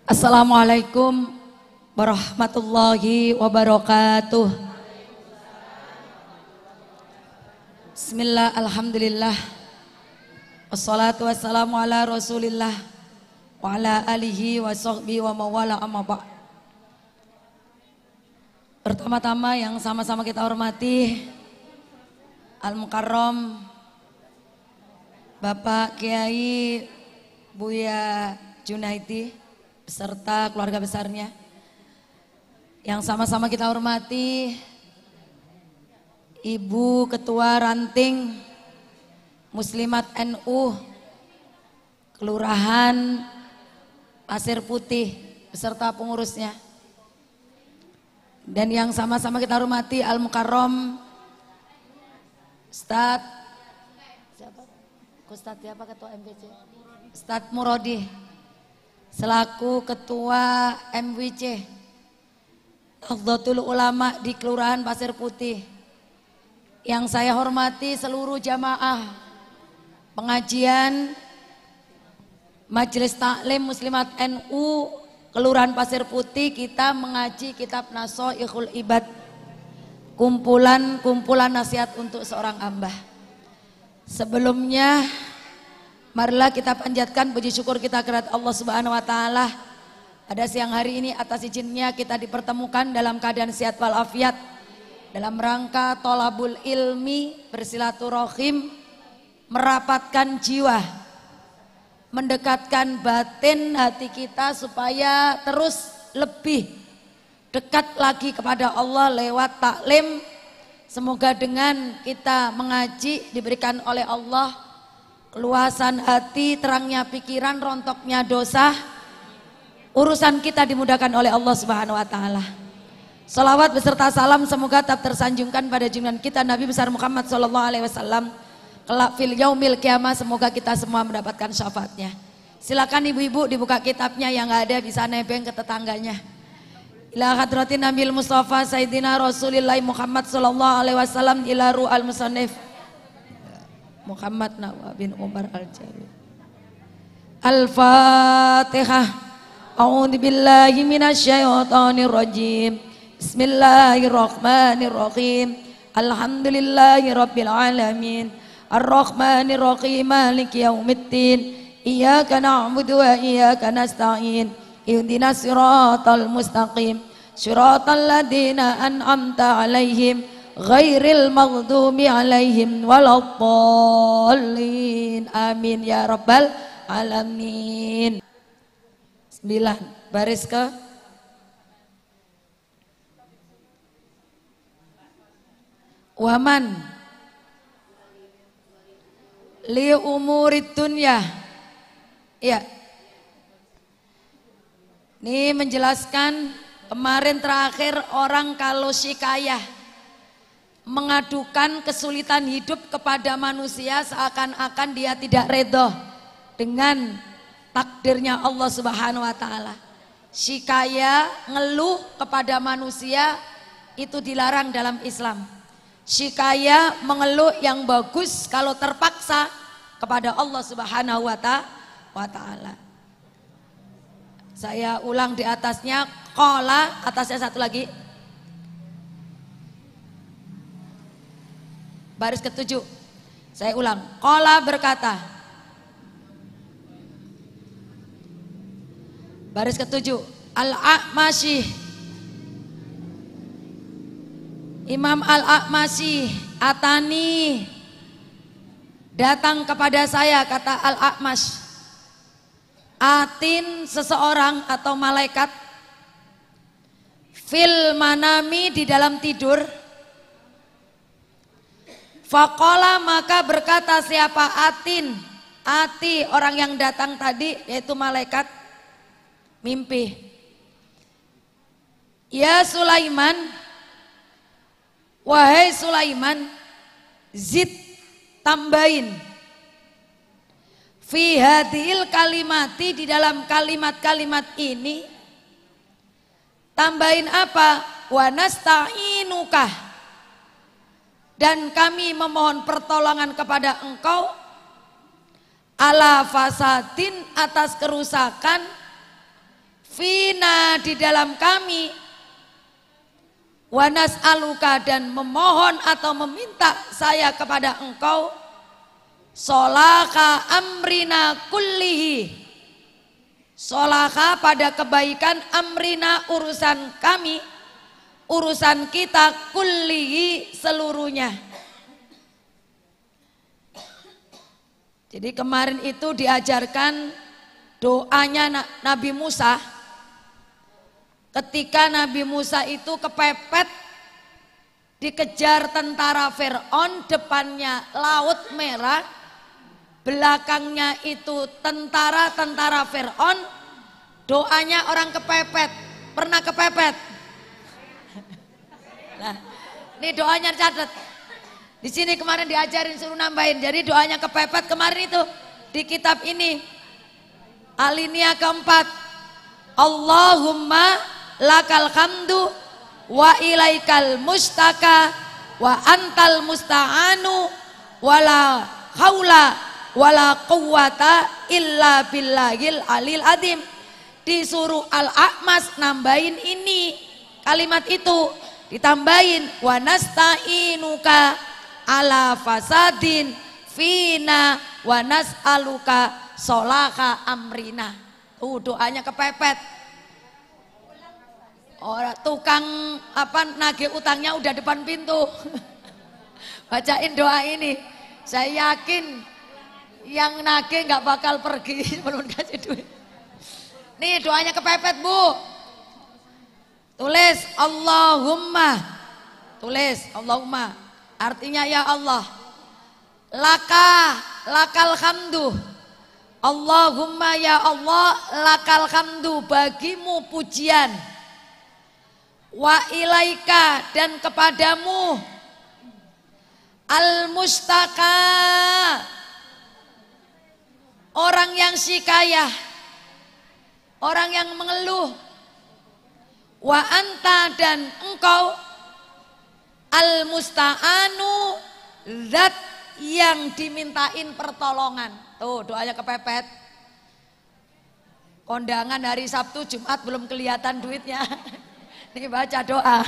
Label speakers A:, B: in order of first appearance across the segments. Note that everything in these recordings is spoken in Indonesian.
A: Assalamualaikum warahmatullahi wabarakatuh. Bismillah, alhamdulillah, wassalatu wassalamu ala rasulillah wa ala alihi wa sahbihi wa mawala amma ba'd. Pertama-tama yang sama-sama kita hormati Al-Mukarram Bapak Kiai Buya Junaidi beserta keluarga besarnya, yang sama-sama kita hormati Ibu Ketua Ranting Muslimat NU Kelurahan Pasir Putih beserta pengurusnya, dan yang sama-sama kita hormati Al-Mukarram Ustadz siapa Ketua MPC? Ustadz Murodi selaku Ketua MWC Nahdlatul Ulama di Kelurahan Pasir Putih. Yang saya hormati seluruh jamaah pengajian Majelis Taklim Muslimat NU Kelurahan Pasir Putih. Kita mengaji kitab Nashaikhul Ibad, kumpulan nasihat untuk seorang hamba. Sebelumnya marilah kita panjatkan puji syukur kita kepada Allah Subhanahu wa taala. Pada siang hari ini atas izinnya kita dipertemukan dalam keadaan sehat walafiat dalam rangka tholabul ilmi, bersilaturahim, merapatkan jiwa, mendekatkan batin hati kita supaya terus lebih dekat lagi kepada Allah lewat taklim. Semoga dengan kita mengaji diberikan oleh Allah keluasan hati, terangnya pikiran, rontoknya dosa, urusan kita dimudahkan oleh Allah Subhanahu wa taala. Salawat beserta salam semoga tetap tersanjungkan pada junjungan kita Nabi besar Muhammad sallallahu alaihi wasallam. Kelak fil yaumil qiyamah semoga kita semua mendapatkan syafaatnya. Silakan ibu-ibu dibuka kitabnya, yang nggak ada bisa nebeng ke tetangganya. Ila hadratin Nabil Mustafa Sayyidina Rasulillah Muhammad sallallahu alaihi wasallam ila ru'al musannif Muhammad Nawa bin Umar Al-Jawi. Al-Fatihah. A'udzu billahi minasyaitonir rajim. Bismillahirrahmanirrahim. Alhamdulillahi rabbil alamin. Ar-Rahmanir Rahim. Maliki yaumiddin. Iyyaka na'budu wa iyyaka nasta'in. Ihdinas siratal mustaqim. Siratal ladzina an'amta 'alaihim ghairil maghdubi 'alaihim waladdallin. Amin ya rabbal alamin. 9 baris ke waman li umurid dunya. Ya, ini menjelaskan kemarin terakhir orang kalau syikayah mengadukan kesulitan hidup kepada manusia seakan-akan dia tidak redho dengan takdirnya Allah Subhanahu wa taala. Syikayah, ngeluh kepada manusia itu dilarang dalam Islam. Syikayah, mengeluh yang bagus kalau terpaksa kepada Allah Subhanahu wa taala. Saya ulang di atasnya, qala, atasnya satu lagi. Baris ke-7. Saya ulang. Qala berkata. Baris ke-7. Al-A'mashi. Imam Al-A'mashi atani datang kepada saya, kata Al-A'mash. Atin seseorang atau malaikat fil manami di dalam tidur. Faqala maka berkata siapa atin, ati orang yang datang tadi yaitu malaikat mimpi. Ya Sulaiman, wahai Sulaiman, zid tambahin. Fi hadhil kalimati di dalam kalimat-kalimat ini tambahin apa? Wa nasta'inuka, dan kami memohon pertolongan kepada engkau ala fasadin atas kerusakan fi fina di dalam kami, wa nas'aluka dan memohon atau meminta saya kepada engkau, solaka amrina kullihi, solaka pada kebaikan amrina urusan kami, urusan kita, kullihi seluruhnya. Jadi kemarin itu diajarkan doanya Nabi Musa ketika Nabi Musa itu kepepet dikejar tentara Fir'aun, depannya laut merah, belakangnya itu tentara-tentara Fir'aun. Doanya orang kepepet, pernah kepepet? Nah, ini doanya catat. Di sini kemarin diajarin suruh nambahin. Jadi doanya kepepet kemarin itu di kitab ini. Alinea keempat. Allahumma lakal hamdu wa ilaikal mustaka wa antal musta'anu wala haula wala quwata illa billahil alil adim. Disuruh Al-A'mas nambahin ini kalimat itu, ditambahin wa nasta'inuka ala fasadin fina wa nas'aluka solaka amrina. Doanya kepepet. Orang tukang nagih utangnya udah depan pintu. Bacain doa ini. Saya yakin yang nagih nggak bakal pergi belum kasih duit. Nih doanya kepepet, Bu. Tulis Allahumma. Tulis Allahumma. Artinya ya Allah, lakal hamdu, Allahumma ya Allah, lakal hamdu, bagimu pujian, wa ilaika dan kepadamu, al mustaka, orang yang sikayah, orang yang mengeluh, wa anta dan engkau, al musta'anu, zat yang dimintain pertolongan. Tuh doanya kepepet. Kondangan hari Sabtu Jumat belum kelihatan duitnya. Ini baca doa.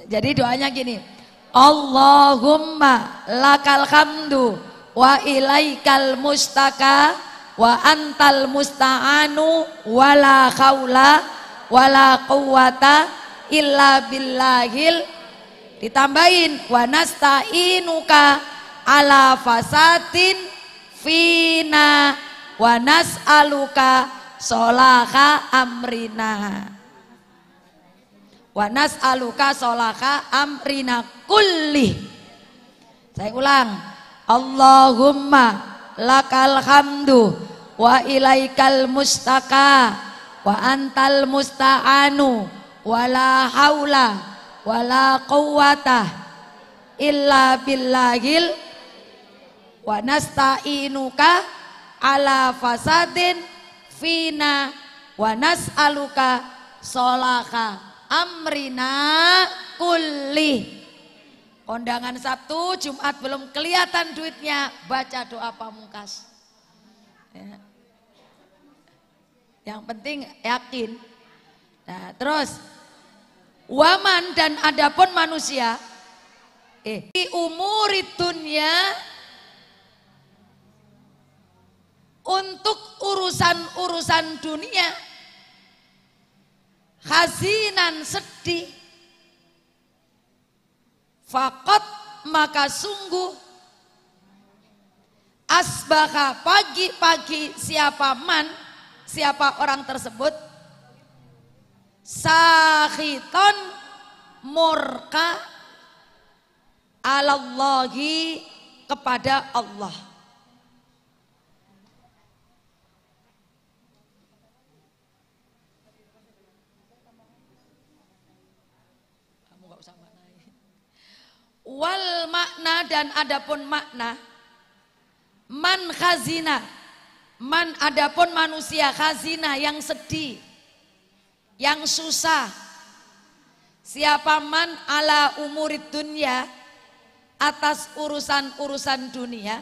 A: Jadi doanya gini, Allahumma lakal hamdu wa ilaikal mustaka wa antal musta'anu wala haula wala quwata illa billahil, ditambahin wa nasta'inuka ala fasatin fina wa nas'aluka solaka amrina, wa nas'aluka solaka amrina kulli. Saya ulang, Allahumma lakal hamdu wa ilaikal mustaka wa antal musta'anu wala haula wala quwata illa billahil wa nasta'inuka ala fasadin fina wa nas'aluka solaka amrina kulli. Kondangan Sabtu Jumat belum kelihatan duitnya, baca doa pamungkas ya. Yang penting yakin. Nah terus waman dan adapun manusia di umuri dunia, untuk urusan-urusan dunia, hazinan sedih, fakot maka sungguh, asbaha pagi-pagi siapa orang tersebut, sakhiton murka alallahi kepada Allah. Kamu gak usah maknai. Wal makna dan adapun makna, man khazina, man adapun manusia khazina yang sedih, yang susah, siapa man ala umurid dunia, atas urusan-urusan dunia,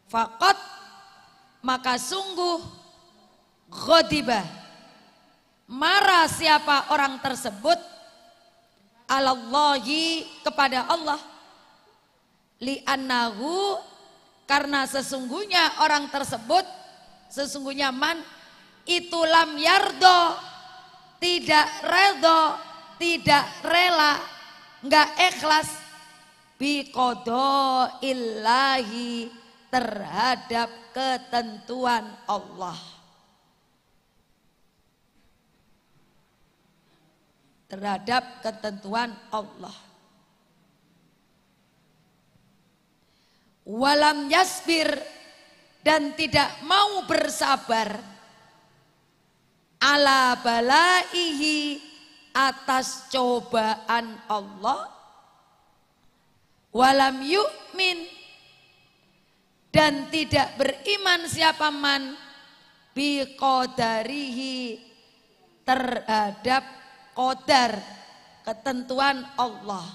A: fakot maka sungguh ghadiba, marah siapa orang tersebut, alallahi, kepada Allah, li'annahu, karena sesungguhnya orang tersebut, sesungguhnya man itu lam yardo, tidak redho, tidak rela, enggak ikhlas, biqodo illahi, terhadap ketentuan Allah. Terhadap ketentuan Allah. Walam yasbir, dan tidak mau bersabar, ala balaihi, atas cobaan Allah. Walam yu'min, dan tidak beriman siapa man, biqodarihi, terhadap qadar, ketentuan Allah.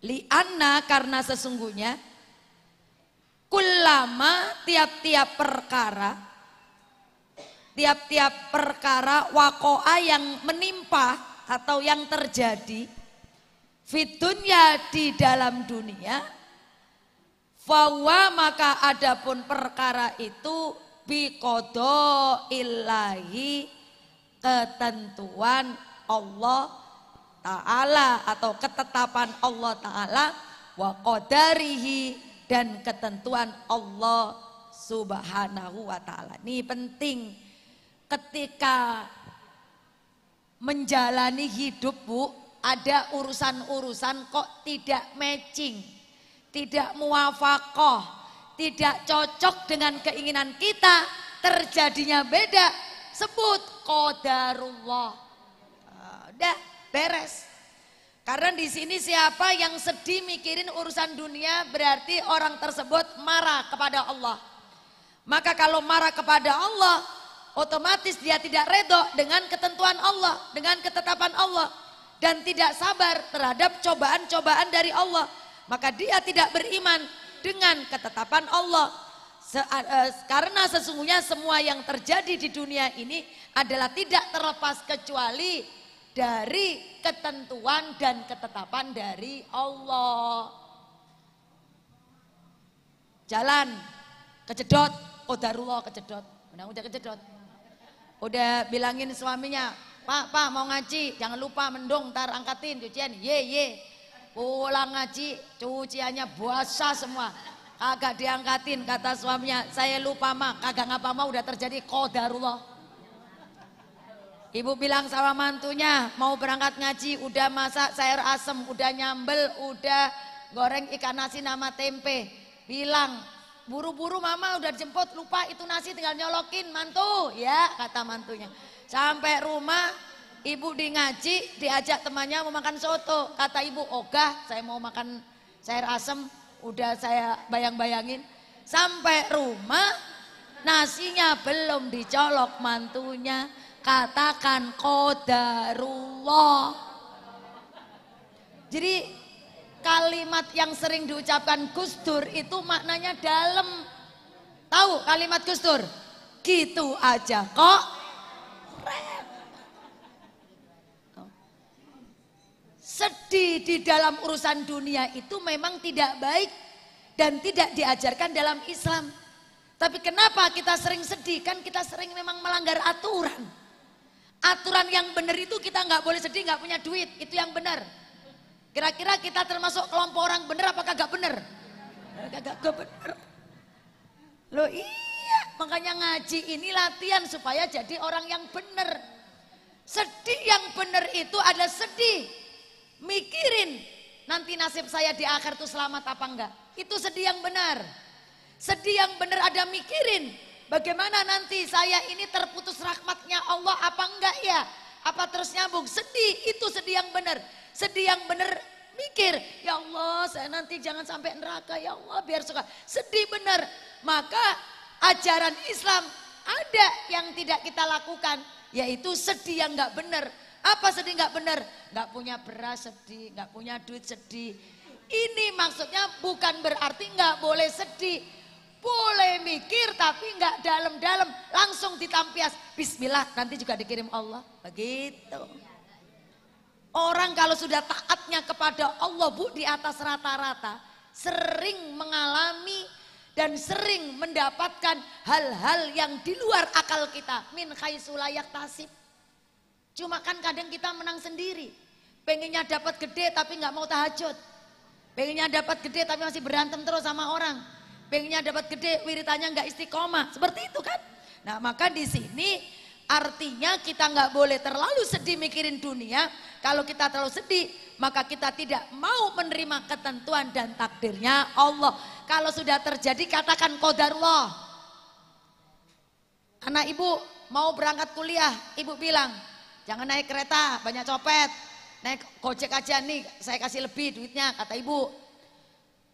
A: Li'anna, karena sesungguhnya, kullama, tiap-tiap perkara, wako'a, yang menimpa atau yang terjadi, fitunya, di dalam dunia, fawa, maka adapun perkara itu, biqodo illahi, ketentuan Allah Ta'ala atau ketetapan Allah Ta'ala, wa qadarihi, dan ketentuan Allah Subhanahu wa Ta'ala. Ini penting ketika menjalani hidup, Bu, ada urusan-urusan kok tidak matching, tidak muwafaqah, tidak cocok dengan keinginan kita, terjadinya beda, sebut qadarullah. Udah beres. Karena di sini siapa yang sedih mikirin urusan dunia, berarti orang tersebut marah kepada Allah. Maka kalau marah kepada Allah, otomatis dia tidak redho dengan ketentuan Allah, dengan ketetapan Allah, dan tidak sabar terhadap cobaan-cobaan dari Allah. Maka dia tidak beriman dengan ketetapan Allah. Karena sesungguhnya semua yang terjadi di dunia ini adalah tidak terlepas kecuali dari ketentuan dan ketetapan dari Allah. Jalan kejedot, qadarullah kejedot. Udah kejedot. Udah bilangin suaminya, Pak mau ngaji, jangan lupa mendung, ntar angkatin cucian. Ye. Pulang ngaji, cuciannya basah semua. Kagak diangkatin, kata suaminya, saya lupa mah, kagak ngapa mah, udah terjadi qadarullah. Ibu bilang sama mantunya, mau berangkat ngaji, udah masak sayur asem, udah nyambel, udah goreng ikan nasi nama tempe. Bilang, buru-buru mama udah jemput, lupa itu nasi tinggal nyolokin mantu, ya kata mantunya. Sampai rumah, ibu di ngaji, diajak temannya mau makan soto. Kata ibu, ogah saya mau makan sayur asem, udah saya bayang-bayangin. Sampai rumah, nasinya belum dicolok mantunya. Katakan qadarullah. Jadi kalimat yang sering diucapkan Gus Dur itu maknanya dalam. Tahu kalimat Gus Dur? Gitu aja kok. Sedih di dalam urusan dunia itu memang tidak baik dan tidak diajarkan dalam Islam. Tapi kenapa kita sering sedih? Kan kita sering memang melanggar aturan. Aturan yang benar itu kita nggak boleh sedih, nggak punya duit, itu yang benar. Kira-kira kita termasuk kelompok orang benar apa kagak benar? Kagak benar. Loh iya, makanya ngaji ini latihan supaya jadi orang yang benar. Sedih yang benar itu adalah sedih, mikirin nanti nasib saya di akhir itu selamat apa enggak. Itu sedih yang benar. Sedih yang benar ada mikirin. Bagaimana nanti saya ini terputus rahmatnya Allah apa enggak ya? Apa terus nyambung? Sedih, itu sedih yang benar. Sedih yang benar mikir, ya Allah saya nanti jangan sampai neraka, ya Allah biar suka. Sedih benar. Maka ajaran Islam ada yang tidak kita lakukan, yaitu sedih yang enggak benar. Apa sedih enggak benar? Enggak punya beras sedih, enggak punya duit sedih. Ini maksudnya bukan berarti enggak boleh sedih. boleh mikir tapi nggak dalam-dalam, langsung ditampias. Bismillah, nanti juga dikirim Allah. Begitu. Orang kalau sudah taatnya kepada Allah Bu di atas rata-rata, sering mengalami dan sering mendapatkan hal-hal yang di luar akal kita. Min haitsu la yahtasib. Cuma kan kadang kita menang sendiri. Pengennya dapat gede tapi nggak mau tahajud. Pengennya dapat gede tapi masih berantem terus sama orang. Pengennya dapat gede, wiritannya nggak istiqomah, seperti itu kan? Nah maka di sini artinya kita nggak boleh terlalu sedih mikirin dunia. Kalau kita terlalu sedih, maka kita tidak mau menerima ketentuan dan takdirnya Allah. Kalau sudah terjadi, katakan qadarullah. Anak ibu mau berangkat kuliah, ibu bilang, jangan naik kereta, banyak copet. Naik gojek aja nih, saya kasih lebih duitnya, kata ibu.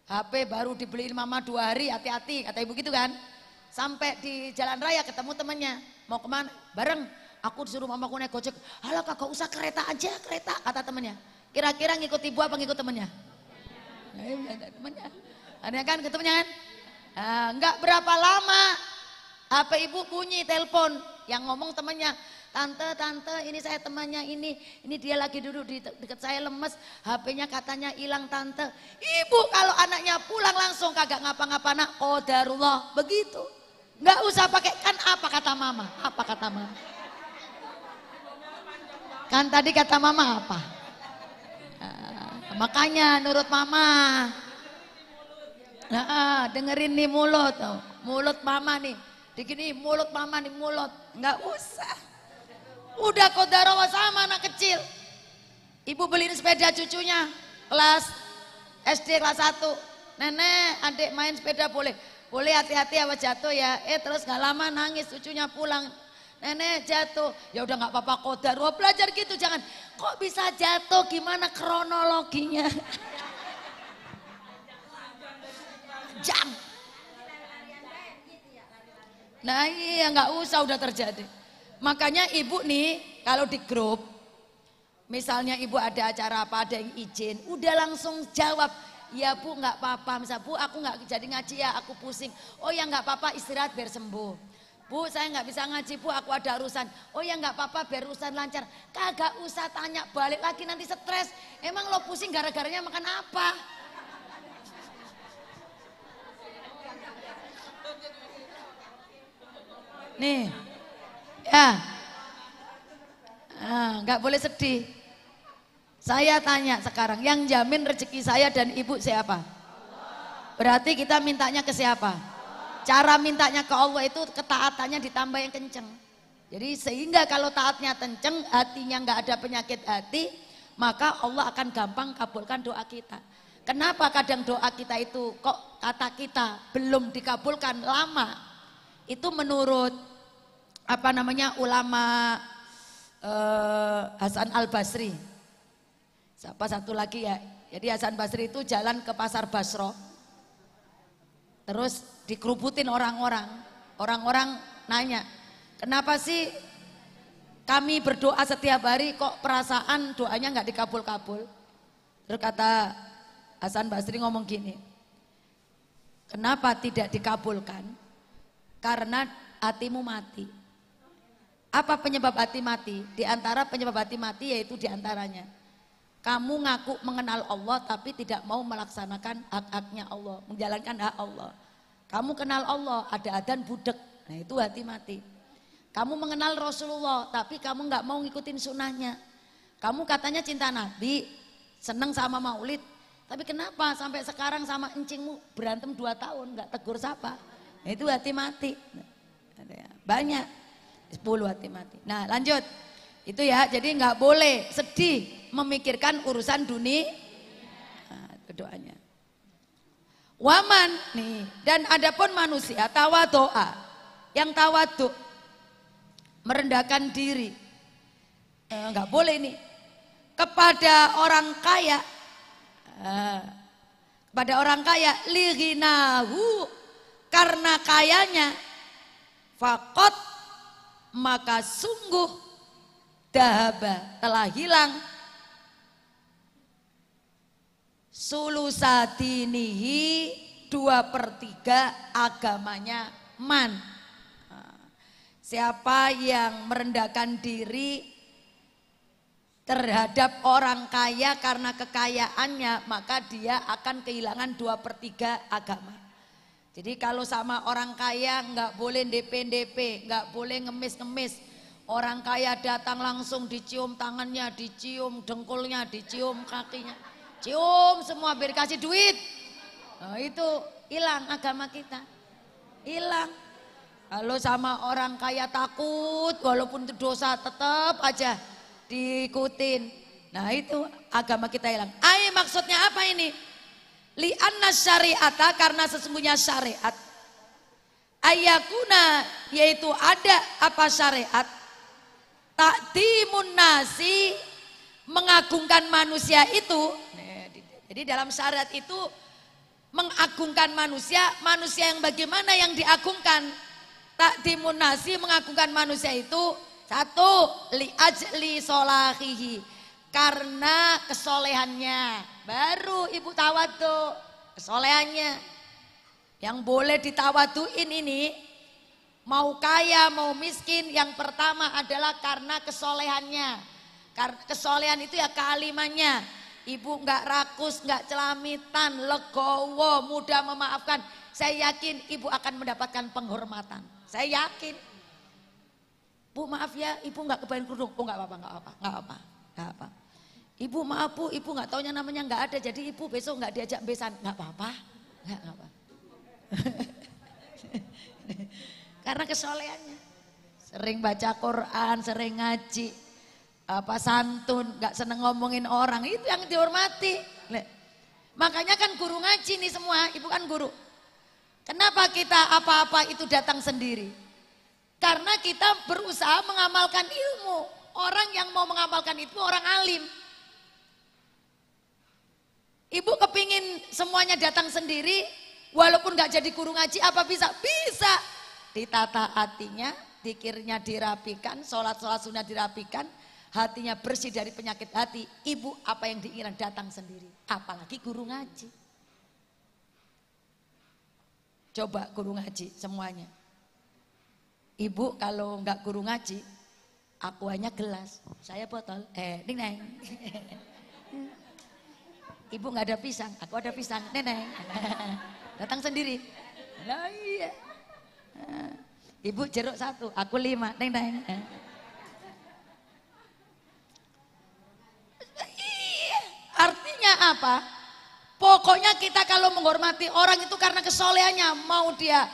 A: HP baru dibeliin mama 2 hari, hati-hati, kata ibu gitu kan. Sampai di jalan raya ketemu temannya, mau kemana? Bareng, aku disuruh mamaku naik gojek. Halah kagak usah kereta aja, kereta, kata temannya. Kira-kira ngikut ibu apa ngikut temannya? Temannya. Ada kan ketemunya kan? Nah, enggak berapa lama, HP ibu bunyi telepon, yang ngomong temannya. Tante, ini saya temannya ini dia lagi duduk di dekat saya lemes, HP-nya katanya hilang tante. Ibu kalau anaknya pulang langsung kagak ngapa-ngapa nak, qadarullah, begitu. Nggak usah pakai kan apa kata mama, kan tadi kata mama apa? Makanya nurut mama. Nah, dengerin nih mulut mama nih, begini mulut mama nih mulut, nggak usah. Udah qadarullah sama anak kecil. Ibu beliin sepeda cucunya kelas SD kelas 1. Nenek, adik main sepeda boleh? Boleh, hati-hati awas jatuh ya. Terus gak lama nangis cucunya pulang. Nenek jatuh. Ya udah gak apa-apa qadarullah, belajar gitu jangan. Kok bisa jatuh, gimana kronologinya? Jam. Nah iya gak usah udah terjadi. Makanya ibu nih kalau di grup, misalnya ibu ada acara apa, ada yang izin, udah langsung jawab, ya bu nggak apa-apa, misal bu aku nggak jadi ngaji ya, aku pusing, oh ya nggak apa-apa istirahat biar sembuh. Bu saya nggak bisa ngaji bu, aku ada urusan, oh ya nggak apa-apa biar urusan lancar. Kagak usah tanya balik lagi nanti stres, emang lo pusing gara-garanya makan apa? Nih. Ya, nggak boleh sedih. Saya tanya sekarang, yang jamin rezeki saya dan ibu siapa? Berarti kita mintanya ke siapa? Cara mintanya ke Allah itu ketaatannya ditambah yang kenceng. Jadi sehingga kalau taatnya kenceng, hatinya nggak ada penyakit hati, maka Allah akan gampang kabulkan doa kita. Kenapa kadang doa kita itu kok kata kita belum dikabulkan lama? Itu menurut ulama Hasan Al-Basri. Siapa satu lagi ya? Jadi Hasan Basri itu jalan ke pasar Basro. Terus dikerubutin orang-orang. Orang-orang nanya, kenapa sih kami berdoa setiap hari kok perasaan doanya nggak dikabul-kabul? Terus kata Hasan Basri ngomong gini, kenapa tidak dikabulkan? Karena hatimu mati. Apa penyebab hati mati? Di antara penyebab hati mati yaitu diantaranya kamu ngaku mengenal Allah tapi tidak mau melaksanakan hak-haknya Allah, menjalankan hak Allah. Kamu kenal Allah, ada adzan budek, nah itu hati mati. Kamu mengenal Rasulullah tapi kamu nggak mau ngikutin sunnahnya. Kamu katanya cinta Nabi, seneng sama maulid, tapi kenapa sampai sekarang sama encingmu berantem 2 tahun nggak tegur sapa? Nah itu hati mati. Banyak. 10 hati mati. Nah lanjut, itu ya, jadi nggak boleh sedih memikirkan urusan dunia. Nah, itu doanya. Waman nih, dan adapun manusia tawadoa, yang tawadu merendahkan diri, nggak boleh nih kepada orang kaya, lirinahu, karena kayanya, fakot maka sungguh dahaba telah hilang sulusadinihi 2/3 agamanya man. Siapa yang merendahkan diri terhadap orang kaya karena kekayaannya, maka dia akan kehilangan 2/3 agama. Jadi kalau sama orang kaya nggak boleh DP, nggak boleh ngemis-ngemis. Orang kaya datang langsung dicium tangannya, dicium dengkulnya, dicium kakinya, cium semua biar kasih duit. Nah, itu hilang agama kita, hilang. Kalau sama orang kaya takut, walaupun itu dosa tetap aja diikutin. Nah itu agama kita hilang. Maksudnya apa ini? Li'anna syari'ata, karena sesungguhnya syariat. Ayakuna, yaitu ada apa syariat? Ta'dimun nasi, mengagungkan manusia itu. Jadi dalam syariat itu mengagungkan manusia. Manusia yang bagaimana yang diagungkan? Ta'dimun nasi, mengagungkan manusia itu. Satu, li'ajli solahihi, karena kesolehannya. Baru ibu tawadu, kesolehannya. Yang boleh ditawaduin ini, mau kaya mau miskin, yang pertama adalah karena kesolehannya. Karena kesolehan itu ya kealimannya. Ibu nggak rakus, nggak celamitan, legowo, mudah memaafkan. Saya yakin ibu akan mendapatkan penghormatan. Saya yakin. Bu maaf ya, ibu nggak kebayang kerudung. Oh nggak apa-apa, nggak apa, nggak apa, nggak apa. Ibu maaf bu, ibu nggak taunya namanya nggak ada, jadi ibu besok nggak diajak besan. Nggak apa-apa, nggak apa. Karena kesolehannya, sering baca Quran, sering ngaji, apa santun, nggak seneng ngomongin orang, itu yang dihormati. Makanya kan guru ngaji nih semua, ibu kan guru. Kenapa kita apa-apa itu datang sendiri? Karena kita berusaha mengamalkan ilmu. Orang yang mau mengamalkan itu orang alim. Ibu kepingin semuanya datang sendiri, walaupun gak jadi guru ngaji, apa bisa? Bisa. Ditata hatinya, dzikirnya dirapikan, sholat-sholat sunnah dirapikan, hatinya bersih dari penyakit hati. Ibu apa yang diinginkan datang sendiri. Apalagi guru ngaji. Coba guru ngaji semuanya. Ibu kalau nggak guru ngaji, aku hanya gelas, saya botol, neng. Ibu nggak ada pisang, aku ada pisang, neneng. Datang sendiri. Nah, iya. Ibu jeruk 1, aku 5, neng. Artinya apa? Pokoknya kita kalau menghormati orang itu karena kesolehannya, mau dia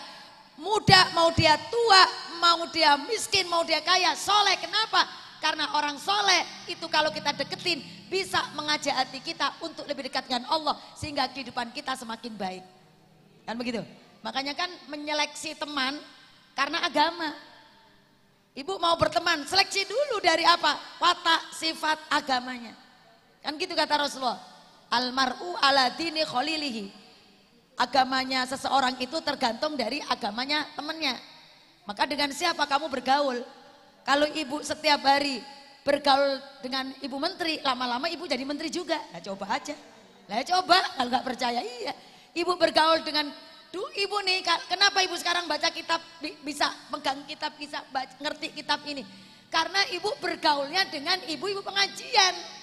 A: muda, mau dia tua, mau dia miskin, mau dia kaya, soleh. Kenapa? Karena orang soleh itu kalau kita deketin bisa mengajak hati kita untuk lebih dekat dengan Allah, sehingga kehidupan kita semakin baik. Kan begitu? Makanya kan menyeleksi teman karena agama. Ibu mau berteman, seleksi dulu dari apa? Watak, sifat, agamanya. Kan gitu kata Rasulullah. Almar'u ala dini khalilihi. Agamanya seseorang itu tergantung dari agamanya temannya. Maka dengan siapa kamu bergaul? Kalau ibu setiap hari bergaul dengan ibu menteri, lama-lama ibu jadi menteri juga. Nah coba aja. Nah coba, kalau nggak percaya, iya. Ibu bergaul dengan, ibu nih, kenapa ibu sekarang baca kitab, bisa pegang kitab, bisa ngerti kitab ini? Karena ibu bergaulnya dengan ibu-ibu pengajian.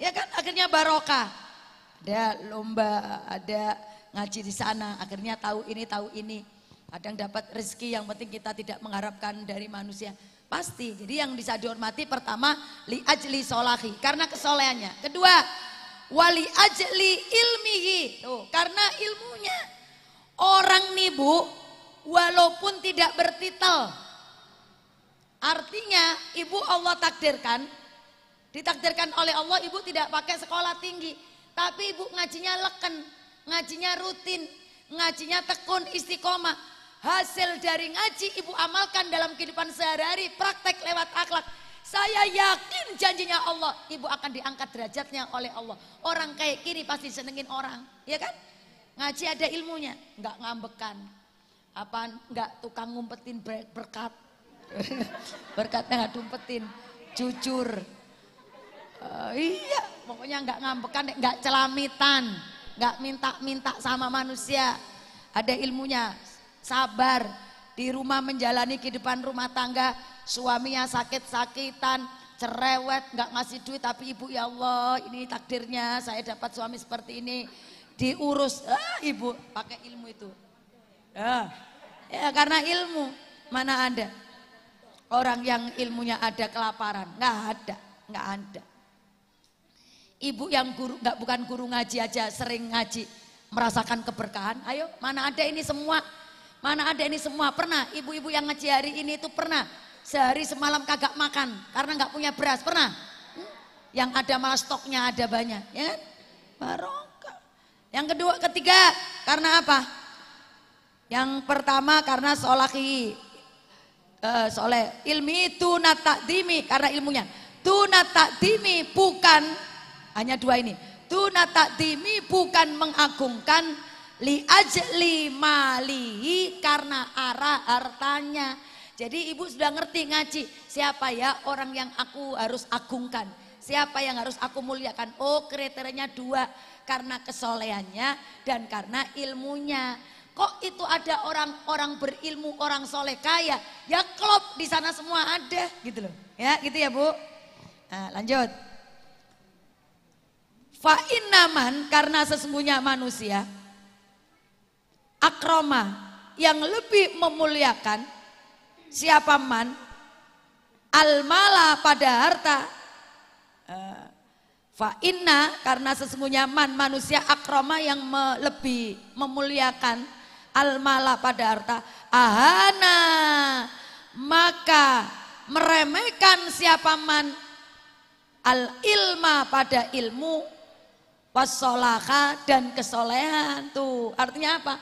A: Ya kan, akhirnya barokah. Ada lomba, ada ngaji di sana, akhirnya tahu ini. Kadang dapat rezeki, yang penting kita tidak mengharapkan dari manusia. Pasti, jadi yang bisa dihormati pertama, li ajli solahi, karena kesolehannya. Kedua, wali ajli ilmihi, tuh, karena ilmunya. Orang nih bu, walaupun tidak bertitel, artinya ibu Allah takdirkan, ditakdirkan oleh Allah ibu tidak pakai sekolah tinggi, tapi ibu ngajinya leken, ngajinya rutin, ngajinya tekun, istiqomah. Hasil dari ngaji ibu amalkan dalam kehidupan sehari-hari, praktek lewat akhlak. Saya yakin janjinya Allah, ibu akan diangkat derajatnya oleh Allah. Orang kayak gini pasti senengin orang, ya kan? Ngaji ada ilmunya, nggak ngambekan, nggak tukang ngumpetin berkat, berkatnya nggak dumpetin, jujur. Iya, pokoknya nggak ngambekan, nggak celamitan. nggak minta-minta sama manusia, ada ilmunya, sabar di rumah menjalani kehidupan rumah tangga, suaminya sakit-sakitan, cerewet, nggak ngasih duit, tapi ibu ya Allah ini takdirnya saya dapat suami seperti ini, diurus, ibu pakai ilmu itu, ya karena ilmu. Mana ada orang yang ilmunya ada kelaparan, nggak ada. Ibu yang guru, bukan guru ngaji aja, sering ngaji, merasakan keberkahan. Ayo, mana ada ini semua? Mana ada ini semua? Pernah ibu-ibu yang ngaji hari ini itu pernah sehari semalam kagak makan karena nggak punya beras, pernah? Yang ada malah stoknya ada banyak, ya kan? Barokah. Yang kedua, ketiga, karena apa? Yang pertama karena soleh ilmi itu natakdimi, karena ilmunya. Tunatakdimi bukan hanya dua ini. Tunatakdimi bukan mengagungkan, li ajli malihi karena arah hartanya. Jadi ibu sudah ngerti ngaji, siapa ya orang yang aku harus agungkan, siapa yang harus aku muliakan. Oh kriterianya dua, karena kesolehannya dan karena ilmunya. Kok itu ada orang-orang berilmu, orang soleh kaya, ya klop di sana semua ada gitu loh. Ya gitu ya Bu. Nah, lanjut. Fa innaman, karena sesungguhnya manusia, akroma yang lebih memuliakan, siapa man, almala pada harta. Fa inna, karena sesungguhnya man, manusia, akroma yang lebih memuliakan, almala pada harta, ahana maka meremehkan siapa man, al ilma pada ilmu, wassolaha dan kesolehan. Tuh artinya apa?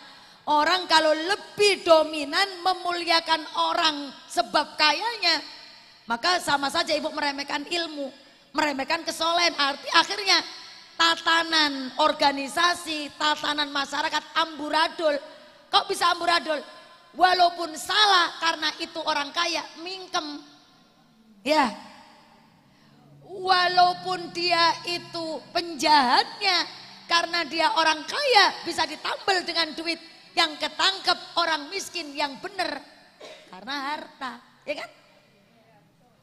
A: Orang kalau lebih dominan memuliakan orang sebab kayanya, maka sama saja ibu meremehkan ilmu, meremehkan kesolehan. Akhirnya tatanan organisasi, tatanan masyarakat amburadul. Kok bisa amburadul? Walaupun salah karena itu orang kaya, mingkem. Ya, walaupun dia itu penjahatnya, karena dia orang kaya bisa ditambal dengan duit, yang ketangkep orang miskin yang benar karena harta, ya kan?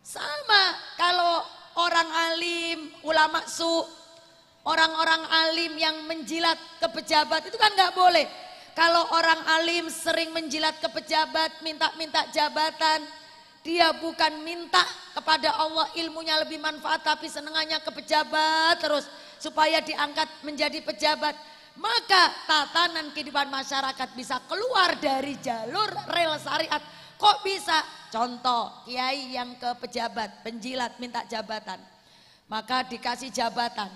A: Sama kalau orang alim, ulama orang-orang alim yang menjilat ke pejabat itu kan nggak boleh. Kalau orang alim sering menjilat ke pejabat, minta-minta jabatan, dia bukan minta kepada Allah ilmunya lebih manfaat, tapi senengannya ke pejabat terus supaya diangkat menjadi pejabat. Maka tatanan kehidupan masyarakat bisa keluar dari jalur rel syariat. Kok bisa? Contoh, kiai yang ke pejabat, penjilat minta jabatan. Maka dikasih jabatan.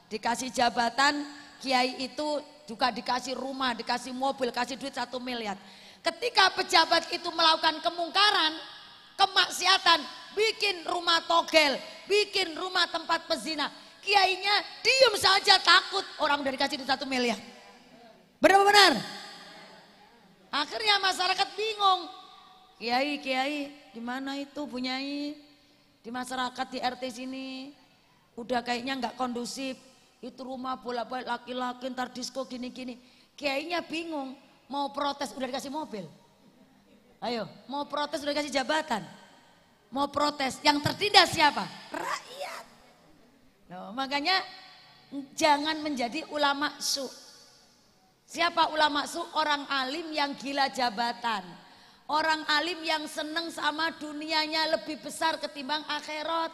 A: Dikasih jabatan, kiai itu juga dikasih rumah, dikasih mobil, kasih duit 1 miliar. Ketika pejabat itu melakukan kemungkaran, kemaksiatan, bikin rumah togel, bikin rumah tempat pezina, kiainya diem saja takut orang udah dikasih duit 1 miliar. Benar benar? Akhirnya masyarakat bingung. Kiai, gimana itu Bunyai? Di masyarakat di RT sini udah kayaknya nggak kondusif. Itu rumah bolak-balik laki-laki, ntar disco gini-gini. Kiainya bingung, mau protes udah dikasih mobil. Ayo, mau protes udah dikasih jabatan. Mau protes, yang tertindas siapa? Rakyat. Loh, makanya jangan menjadi ulama su. Siapa ulama su? Orang alim yang gila jabatan. Orang alim yang seneng sama dunianya lebih besar ketimbang akhirat.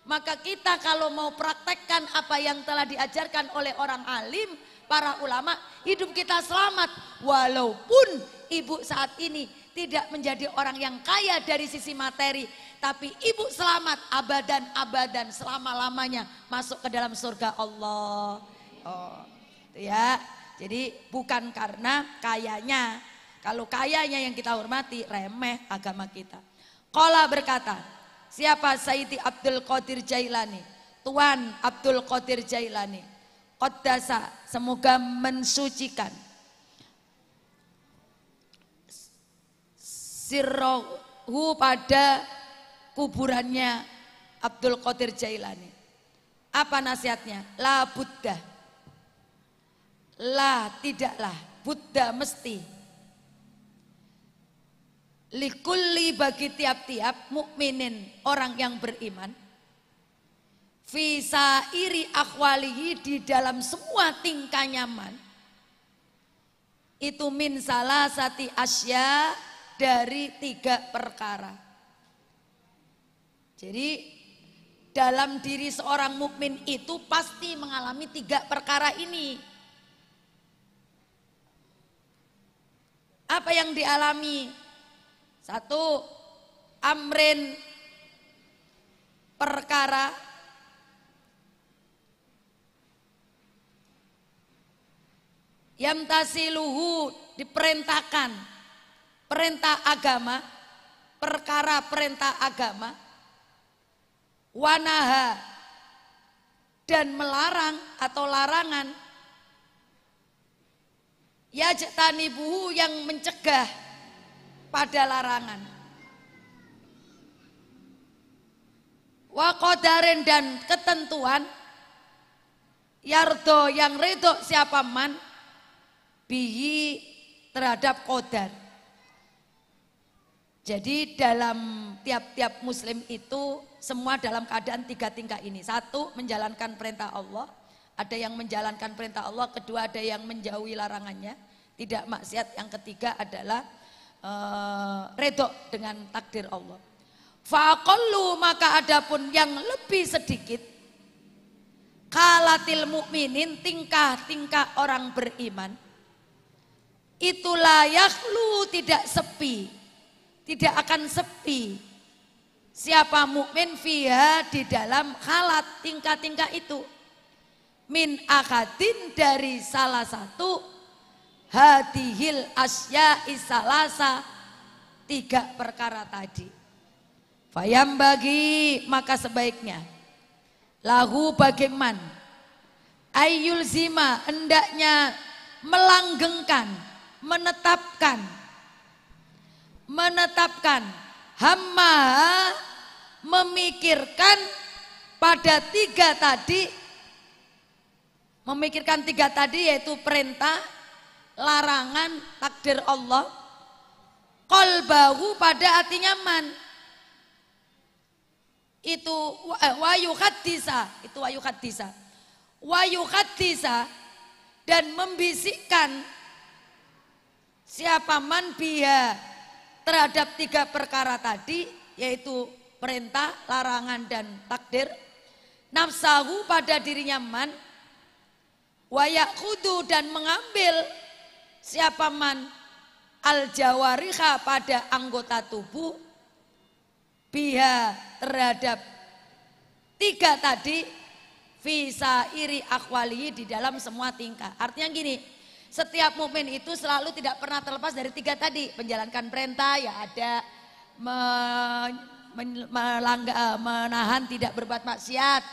A: Maka kita kalau mau praktekkan apa yang telah diajarkan oleh orang alim, para ulama, hidup kita selamat. Walaupun ibu saat ini tidak menjadi orang yang kaya dari sisi materi, tapi ibu selamat abadan selama-lamanya masuk ke dalam surga Allah. Oh, itu ya. Jadi bukan karena kayanya. Kalau kayanya yang kita hormati, remeh agama kita. Qala berkata, siapa? Sayyidi Abdul Qadir Jailani, Tuan Abdul Qadir Jailani, Qaddasa, semoga mensucikan, sirrohu pada kuburannya Abdul Qadir Jailani. Apa nasihatnya? La Buddha, La, tidaklah, Buddha mesti. Likulli, bagi tiap-tiap mukminin, orang yang beriman. Fisa iri akhwalihi, di dalam semua tingkah nyaman. Itu min salasati asya, dari 3 perkara. Jadi dalam diri seorang mukmin itu pasti mengalami 3 perkara ini. Apa yang dialami? 1, amrin, perkara. Yamtasiluhu, diperintahkan, perintah agama, perkara perintah agama. Wanaha, dan melarang atau larangan. Yajtanibuhu, yang mencegah pada larangan. Wa qadarin, dan ketentuan. Yardo, yang ridho siapa man, bihi, terhadap qadar. Jadi dalam tiap-tiap muslim itu semua dalam keadaan 3 tingkah ini. 1, menjalankan perintah Allah. Ada yang menjalankan perintah Allah. Kedua, ada yang menjauhi larangannya, tidak maksiat. Yang ketiga adalah redho dengan takdir Allah. Faqallu, maka adapun yang lebih sedikit, kalatil mukminin, tingkah-tingkah orang beriman, itulah yakhlu, tidak sepi, tidak akan sepi siapa mukmin fiha, di dalam halat tingkah-tingkah itu, min akadin, dari salah satu, hadihil asya isalasa, 3 perkara tadi. Fayam, bagi, maka sebaiknya, lahu, bagaimana, ayyul zima, hendaknya melanggengkan, menetapkan hamma, memikirkan pada 3 tadi, memikirkan 3 tadi, yaitu perintah, larangan, takdir Allah. Qalbahu, pada hati nyaman. Itu wayuhaddisa, itu wayuhaddisa, dan membisikkan siapa man biha, terhadap 3 perkara tadi, yaitu perintah, larangan, dan takdir. Nafsahu, pada dirinya man. Wayakudu, dan mengambil siapa man al jawariha, pada anggota tubuh, biha, terhadap 3 tadi, visa iri akwali, di dalam semua tingkah. Artinya gini, setiap mukmin itu selalu tidak pernah terlepas dari 3 tadi. Menjalankan perintah, ya ada, menahan tidak berbuat maksiat.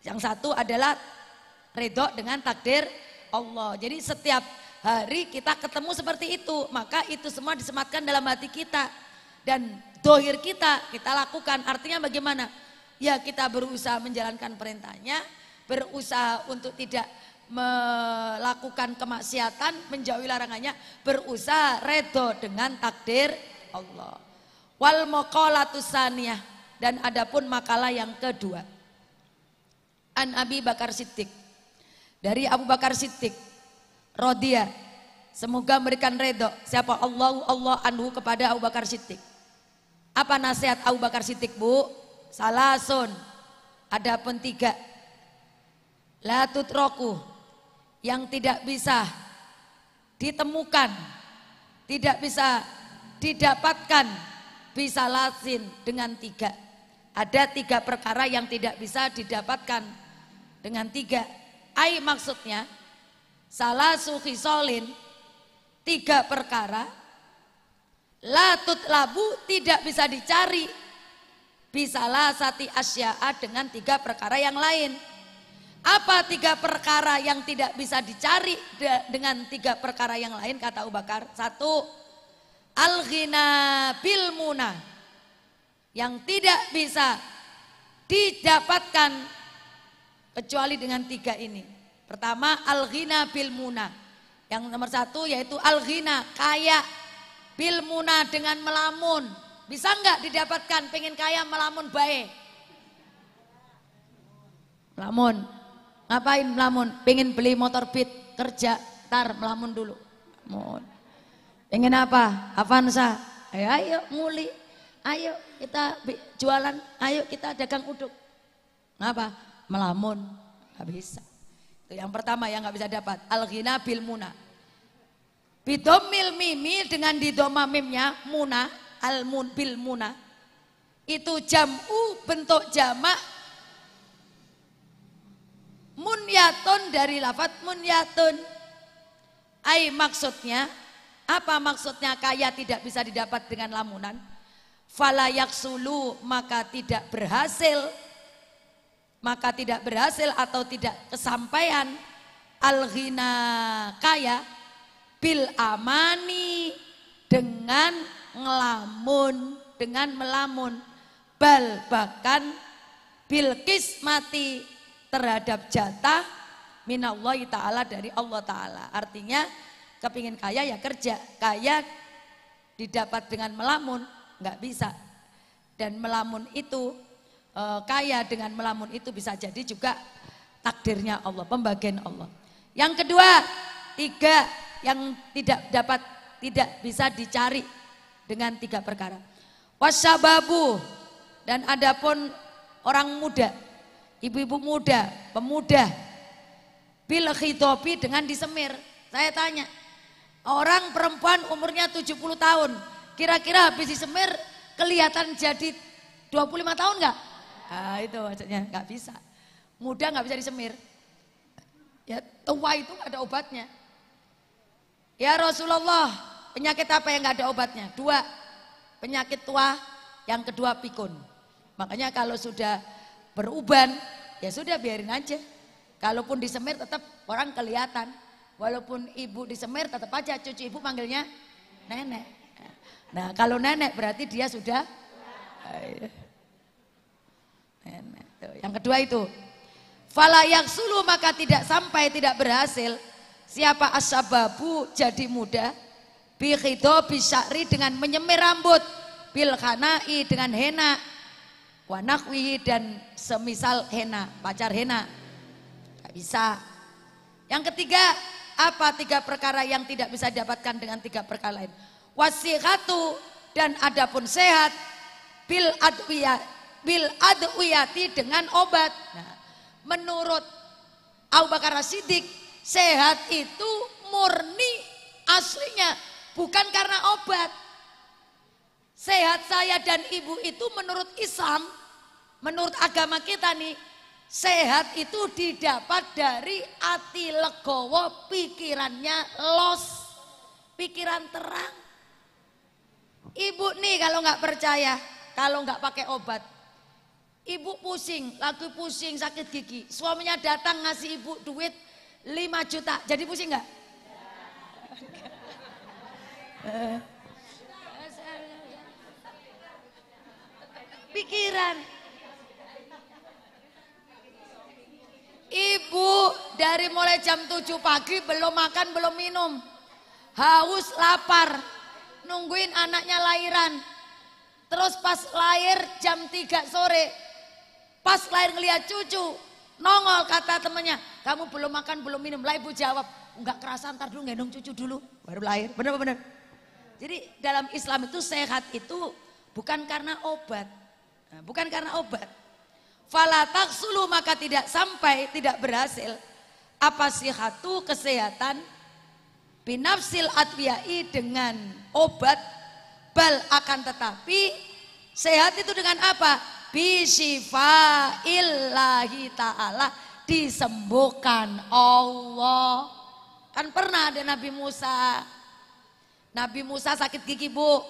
A: Yang satu adalah ridho dengan takdir Allah. Jadi setiap hari kita ketemu seperti itu, maka itu semua disematkan dalam hati kita. Dan dohir kita lakukan. Artinya bagaimana? Ya, kita berusaha menjalankan perintahnya, berusaha untuk tidak melakukan kemaksiatan, menjauhi larangannya, berusaha redho dengan takdir Allah. Wal maqalatus tsaniyah, dan adapun makalah yang kedua. An Abi Bakar Siddiq, dari Abu Bakar Siddiq radhiya, semoga memberikan redho siapa Allah anhu, kepada Abu Bakar Siddiq. Apa nasihat Abu Bakar Siddiq, Bu? Salasun, adapun 3. La tutroku, yang tidak bisa ditemukan, tidak bisa didapatkan, bisa lasin, dengan 3. Ada 3 perkara yang tidak bisa didapatkan dengan 3. Ai, maksudnya salasu khisolin, 3 perkara, latut labu, tidak bisa dicari, bisalah sati asya'a, dengan 3 perkara yang lain. Apa 3 perkara yang tidak bisa dicari dengan 3 perkara yang lain, kata Abu Bakar? 1, al-ghina bil muna, yang tidak bisa didapatkan kecuali dengan 3 ini. Pertama al-ghina bil muna. Yang nomor satu yaitu al-ghina, kaya bil muna dengan melamun. Bisa enggak didapatkan pengen kaya melamun baik? Melamun. Ngapain melamun? Pengen beli motor Beat, kerja, tar melamun dulu. Melamun. Pengen apa? Avanza. Ayo nguli. Ayo kita jualan, ayo kita dagang uduk. Ngapa? Melamun. Nggak bisa. Itu yang pertama yang nggak bisa dapat. Al-ghina bil muna. Bidomil mimi dengan didoma mimnya muna, al-mun bil muna. Itu jam'u bentuk jamak munyatun dari lafadz munyatun. Ai maksudnya, apa maksudnya kaya tidak bisa didapat dengan lamunan? Fala yaksulu maka tidak berhasil atau tidak kesampaian al-ghina kaya bil amani dengan ngelamun, dengan melamun, bal bahkan bil kismati terhadap jatah minallahi ta'ala dari Allah ta'ala. Artinya kepingin kaya ya kerja, kaya didapat dengan melamun nggak bisa. Dan melamun itu kaya dengan melamun itu bisa jadi juga takdirnya Allah, pembagian Allah. Yang kedua, tiga yang tidak bisa dicari dengan tiga perkara. Wasyababu, dan adapun orang muda, ibu-ibu muda, pemuda, bil khitobi dengan disemir. Saya tanya, orang perempuan umurnya 70 tahun, kira-kira habis disemir kelihatan jadi 25 tahun enggak? Nah, itu maksudnya enggak bisa. Muda enggak bisa disemir. Ya, tua itu enggak ada obatnya. Ya Rasulullah, penyakit apa yang enggak ada obatnya? Dua, penyakit tua, yang kedua pikun. Makanya kalau sudah beruban, ya sudah biarin aja. Kalaupun disemir tetap orang kelihatan. Walaupun ibu disemir tetap aja cucu ibu manggilnya nenek. Nah kalau nenek berarti dia sudah nenek. Tuh. Yang kedua itu fala yaksulu maka tidak sampai, tidak berhasil. Siapa asbabu jadi muda bi khidobi sya'ri dengan menyemir rambut, bil khanai dengan henna, wa nahwihi dan semisal henna, pacar henna. Gak bisa. Yang ketiga, apa tiga perkara yang tidak bisa didapatkan dengan tiga perkara lain? Wasihatu, dan adapun sehat, bil adwiyati dengan obat. Nah, menurut Abu Bakar As-Siddiq, sehat itu murni aslinya, bukan karena obat. Sehat saya dan ibu itu menurut Islam, menurut agama kita nih, sehat itu didapat dari ati legowo, pikirannya los, pikiran terang. Ibu nih kalau nggak percaya, kalau nggak pakai obat, ibu pusing, lagi pusing sakit gigi, suaminya datang ngasih ibu duit 5 juta, jadi pusing nggak? Pikiran. Ibu dari mulai jam 7 pagi belum makan, belum minum, haus, lapar, nungguin anaknya lahiran. Terus pas lahir jam 3 sore, pas lahir ngeliat cucu, nongol kata temennya, kamu belum makan, belum minum. Lah ibu jawab, enggak kerasa, ntar dulu gendong cucu dulu, baru lahir. Bener-bener. Jadi dalam Islam itu sehat itu bukan karena obat, bukan karena obat. Fala taksulu maka tidak sampai, tidak berhasil. Apa sihatu kesehatan binafsil adwiyai dengan obat, bal akan tetapi sehat itu dengan apa? Bisyifa'illahi ta'ala, disembuhkan Allah. Kan pernah ada Nabi Musa sakit gigi bu,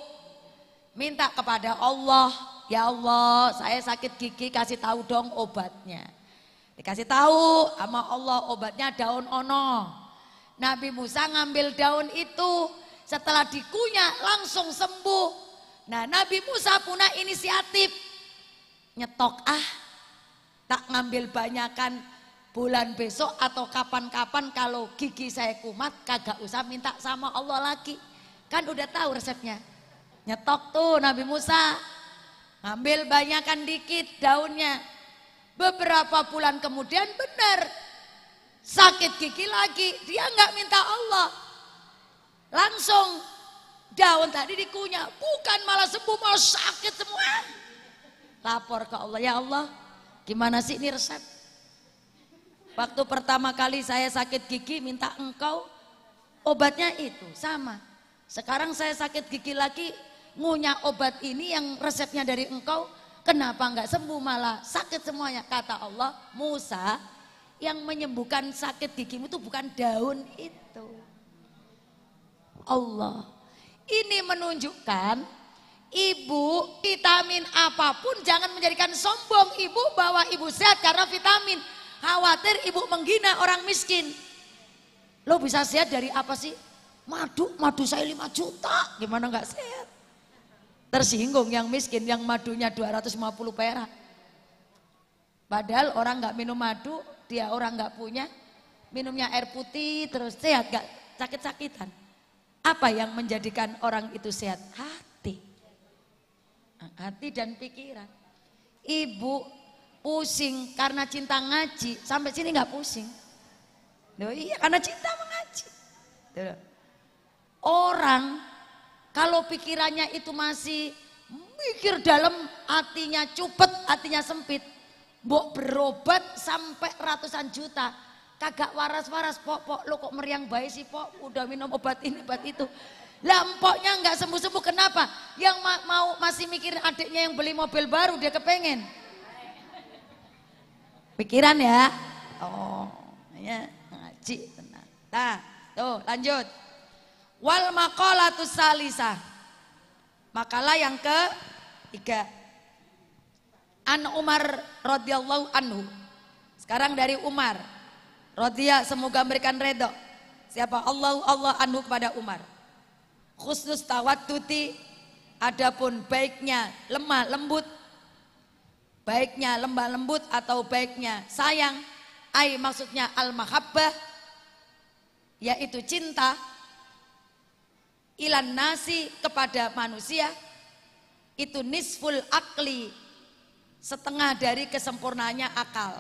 A: minta kepada Allah, ya Allah saya sakit gigi kasih tahu dong obatnya. Dikasih tahu sama Allah obatnya daun ono. Nabi Musa ngambil daun itu, setelah dikunyah langsung sembuh. Nah Nabi Musa punya inisiatif, nyetok tak ngambil banyakan, bulan besok atau kapan-kapan kalau gigi saya kumat kagak usah minta sama Allah lagi. Kan udah tahu resepnya. Nyetok tuh Nabi Musa, ngambil banyakan dikit daunnya. Beberapa bulan kemudian benar sakit gigi lagi, dia nggak minta Allah, langsung daun tadi dikunyah, bukan malah sembuh malah sakit semua. Lapor ke Allah, ya Allah gimana sih ini resep? Waktu pertama kali saya sakit gigi minta engkau, obatnya itu sama. Sekarang saya sakit gigi lagi, ngunyah obat ini yang resepnya dari engkau, kenapa nggak sembuh malah sakit semuanya? Kata Allah, Musa, yang menyembuhkan sakit gigimu itu bukan daun itu, Allah. Ini menunjukkan ibu vitamin apapun jangan menjadikan sombong ibu bahwa ibu sehat karena vitamin. Khawatir ibu menghina orang miskin. Lo bisa sehat dari apa sih? Madu saya 5 juta, gimana nggak sehat? Tersinggung yang miskin yang madunya 250 perak. Padahal orang nggak minum madu, dia orang nggak punya, minumnya air putih terus sehat, nggak sakit-sakitan. Apa yang menjadikan orang itu sehat? Hati dan pikiran. Ibu pusing karena cinta ngaji, sampai sini nggak pusing. Loh, iya karena cinta mengaji. Orang kalau pikirannya itu masih mikir dalam, hatinya cupet, hatinya sempit, mbok berobat sampai ratusan juta, kagak waras-waras. Pok lo kok meriang bayi sih pok, udah minum obat ini obat itu. Lah empoknya nggak sembuh-sembuh, kenapa? Yang mau masih mikirin adiknya yang beli mobil baru, dia kepengen. Pikiran ya. Oh, ya ngaji tenang. Nah, tuh lanjut. Wal maqalatus salisah. Makalah yang ketiga. An Umar radhiyallahu anhu. Sekarang dari Umar. Radhiya, semoga memberikan redha. Siapa Allah anhu kepada Umar. Khusnus tawadduti, adapun baiknya lemah lembut, baiknya lembah lembut atau baiknya sayang, ai maksudnya al-mahabbah, yaitu cinta, ilan nasi kepada manusia, itu nisful akli, setengah dari kesempurnaannya akal.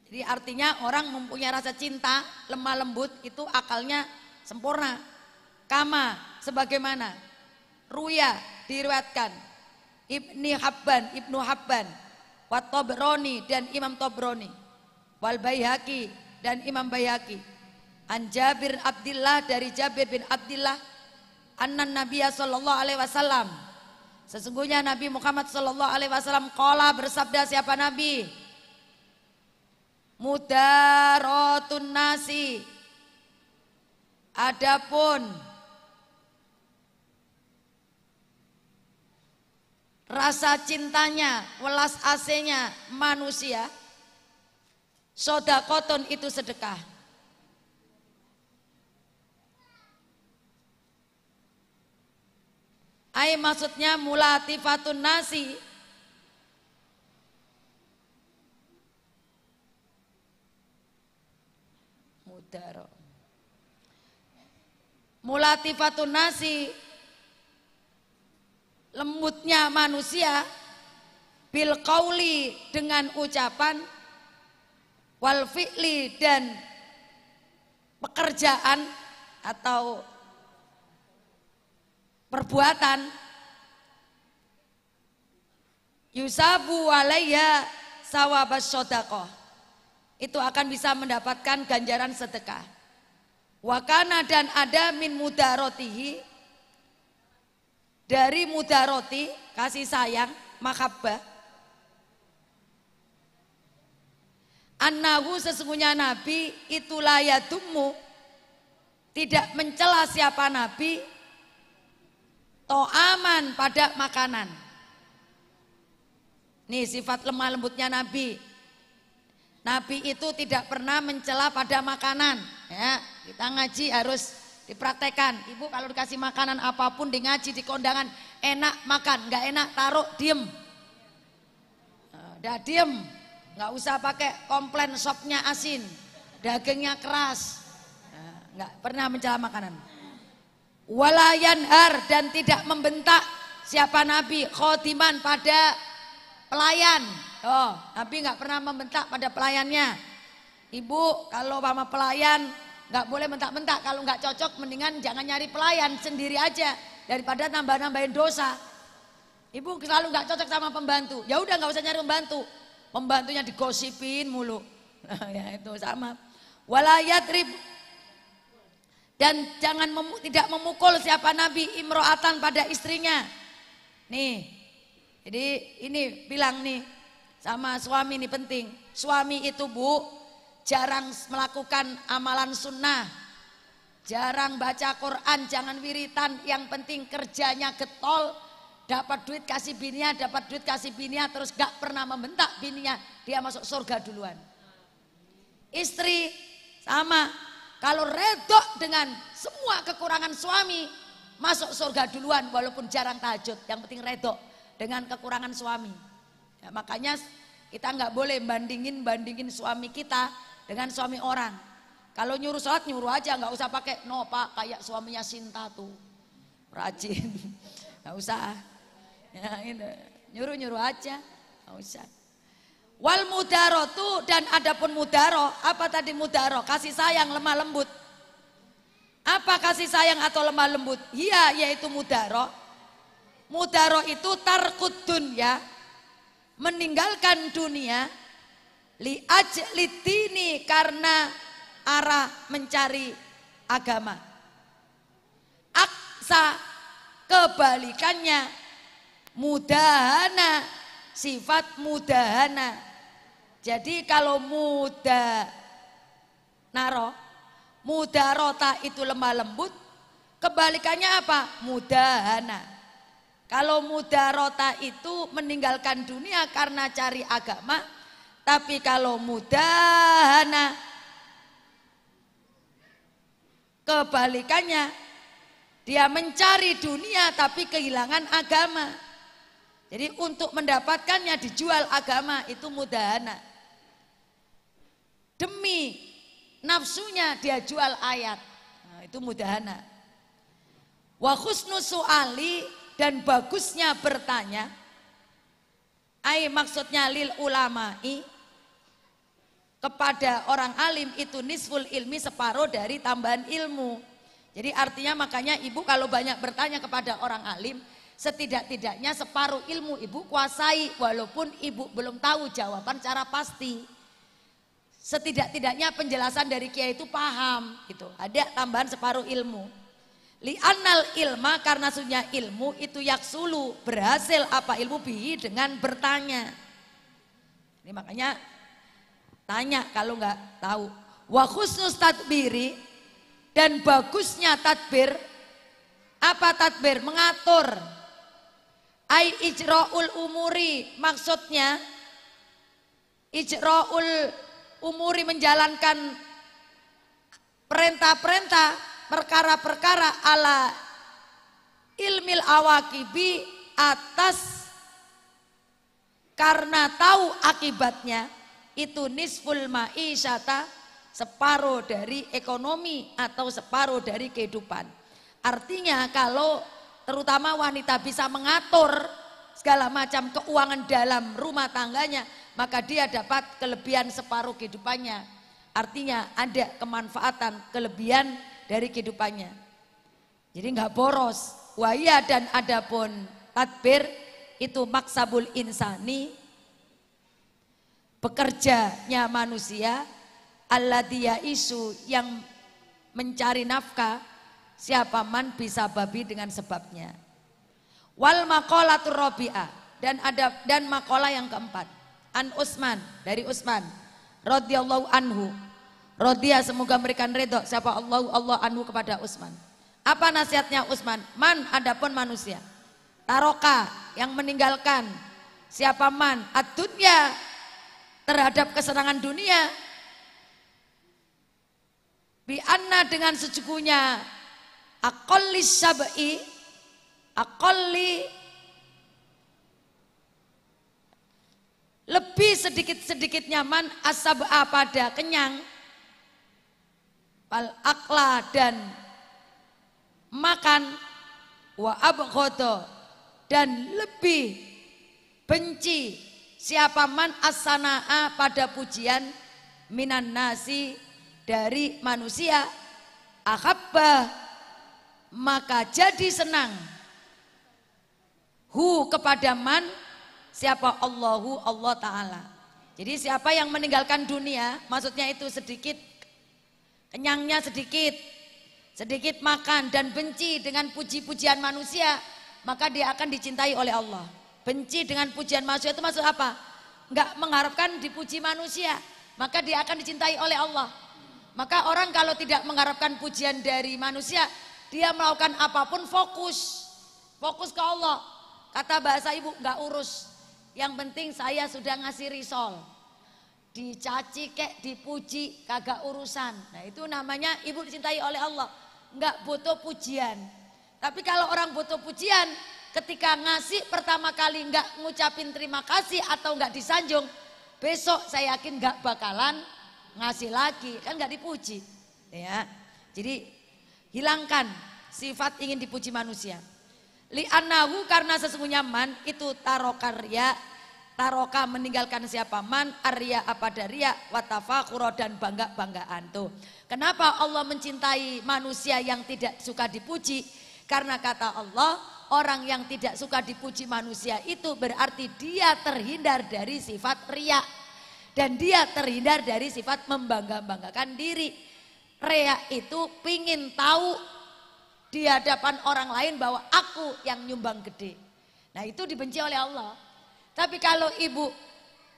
A: Jadi artinya orang mempunyai rasa cinta, lemah lembut, itu akalnya sempurna. Kama sebagaimana ruya diriwayatkan Ibnu Habban, wa Tabrani dan Imam Tabrani, wal Baihaqi dan Imam Baihaqi, an Jabir Abdillah dari Jabir bin Abdillah, annan Nabiya sallallahu alaihi wasallam, sesungguhnya Nabi Muhammad sallallahu alaihi wasallam qala, bersabda siapa Nabi, mudaratun nasi, adapun rasa cintanya, welas asihnya manusia, sodaqotun itu sedekah. Ai maksudnya mulatifatun nasi, mudaro, mulatifatun nasi, lembutnya manusia, bil qauli dengan ucapan, wal fi'li dan pekerjaan atau perbuatan, yusabu alayya sawabas shadaqah, itu akan bisa mendapatkan ganjaran sedekah. Wakana dan ada min mudarotihi, dari mudaroti kasih sayang, mahabbah, annahu sesungguhnya Nabi itu layadumu, tidak mencela siapa Nabi, to'aman pada makanan. Nih sifat lemah lembutnya Nabi. Nabi itu tidak pernah mencela pada makanan. Ya, kita ngaji harus dipraktekkan. Ibu kalau dikasih makanan apapun, di ngaji, di kondangan, enak makan, nggak enak taruh, diem. Udah diem, nggak usah pakai komplain sopnya asin, dagingnya keras, nggak pernah mencela makanan. Walayanhar, dan tidak membentak siapa Nabi khodiman pada pelayan. Oh, Nabi nggak pernah membentak pada pelayannya. Ibu kalau sama pelayan nggak boleh bentak-bentak, kalau nggak cocok mendingan jangan nyari pelayan, sendiri aja daripada nambah-nambahin dosa. Ibu selalu nggak cocok sama pembantu, ya udah nggak usah nyari pembantu. Pembantunya digosipin mulu. Ya itu sama. Walayatrib, dan jangan tidak memukul siapa Nabi imro'atan pada istrinya. Nih, jadi ini bilang nih sama suami, ini penting. Suami itu Bu jarang melakukan amalan sunnah, jarang baca Quran, jangan wiritan, yang penting kerjanya getol. Dapat duit kasih bininya, dapat duit kasih bininya, terus gak pernah membentak bininya, dia masuk surga duluan. Istri sama, kalau redok dengan semua kekurangan suami, masuk surga duluan walaupun jarang tahajud, yang penting redok dengan kekurangan suami. Ya, makanya kita nggak boleh bandingin suami kita dengan suami orang. Kalau nyuruh sholat nyuruh aja, nggak usah pakai no pak kayak suaminya Sinta tuh rajin, nggak usah. Ya, nyuruh aja, nggak usah. Wal mudarotu, dan adapun mudaro, apa tadi mudaro? Kasih sayang lemah lembut. Apa kasih sayang atau lemah lembut? Iya, yaitu mudaro. Mudaro itu tarkud dunya, meninggalkan dunia, litini, karena arah mencari agama. Aksa, kebalikannya mudahana, sifat mudahana. Jadi kalau mudarota itu lemah lembut, kebalikannya apa? Mudahana. Kalau mudarota itu meninggalkan dunia karena cari agama, tapi kalau mudahana kebalikannya, dia mencari dunia tapi kehilangan agama. Jadi untuk mendapatkannya dijual agama, itu mudahana. Demi nafsunya dia jual ayat, nah, itu mudahana. Wa husnu su'ali, dan bagusnya bertanya. Maksudnya lil ulama'i, kepada orang alim itu nisful ilmi, separuh dari tambahan ilmu. Jadi artinya makanya ibu kalau banyak bertanya kepada orang alim, setidak-tidaknya separuh ilmu ibu kuasai, walaupun ibu belum tahu jawaban cara pasti. Setidak-tidaknya penjelasan dari kiai itu paham gitu. Ada tambahan separuh ilmu. Li'annal ilma, karena sunya ilmu itu yaksulu, berhasil apa ilmu bihi, dengan bertanya. Ini makanya tanya kalau nggak tahu. Wa khusnus tadbiri, dan bagusnya tadbir. Apa tadbir? Mengatur. Ai ijra'ul umuri, maksudnya ijra'ul umuri, menjalankan perintah-perintah, perkara-perkara ala ilmil awakibi, atas karena tahu akibatnya, itu nisful ma'isyata, separuh dari ekonomi atau separuh dari kehidupan. Artinya kalau terutama wanita bisa mengatur segala macam keuangan dalam rumah tangganya, maka dia dapat kelebihan separuh kehidupannya. Artinya ada kemanfaatan, kelebihan dari kehidupannya. Jadi nggak boros. Waya, dan adapun tadbir itu maksabul insani, bekerjanya manusia, alladhiya isu, yang mencari nafkah, siapa man bisa babi dengan sebabnya. Wal maqalatur rabi'ah, dan maqalah yang keempat. An Utsman, dari Utsman radhiyallahu anhu, radhiya, semoga memberikan ridho siapa Allah anhu kepada Utsman. Apa nasihatnya Utsman? Man, adapun manusia, taroka, yang meninggalkan, siapa man ad-dunya, terhadap kesenangan dunia, bi anna, dengan sejujurnya, aqalli sab'i, aqalli lebih sedikit-sedikit nyaman asab'a pada kenyang, wal akla dan makan, wa abghadha dan lebih benci siapa man as-sana'a pada pujian minan nasi dari manusia, akhabba maka jadi senang hu kepada man siapa Allahu Allah Ta'ala. Jadi siapa yang meninggalkan dunia, maksudnya itu sedikit kenyangnya, sedikit makan dan benci dengan puji-pujian manusia, maka dia akan dicintai oleh Allah. Benci dengan pujian manusia itu maksud apa? Enggak mengharapkan dipuji manusia, maka dia akan dicintai oleh Allah. Maka orang kalau tidak mengharapkan pujian dari manusia, dia melakukan apapun fokus ke Allah. Kata bahasa ibu, enggak urus, yang penting saya sudah ngasih risol. Dicaci kek, dipuji, kagak urusan. Nah itu namanya ibu dicintai oleh Allah. Enggak butuh pujian. Tapi kalau orang butuh pujian, ketika ngasih pertama kali enggak ngucapin terima kasih atau enggak disanjung, besok saya yakin enggak bakalan ngasih lagi, kan enggak dipuji. Ya. Jadi hilangkan sifat ingin dipuji manusia. Li'annahu karena sesungguhnya man itu taroka meninggalkan siapa man arya apa daria watafakhura dan bangga-banggaan tuh. Kenapa Allah mencintai manusia yang tidak suka dipuji? Karena kata Allah, orang yang tidak suka dipuji manusia itu berarti dia terhindar dari sifat riya dan dia terhindar dari sifat membangga-banggakan diri. Riya itu pingin tahu di hadapan orang lain bahwa aku yang nyumbang gede. Nah itu dibenci oleh Allah. Tapi kalau ibu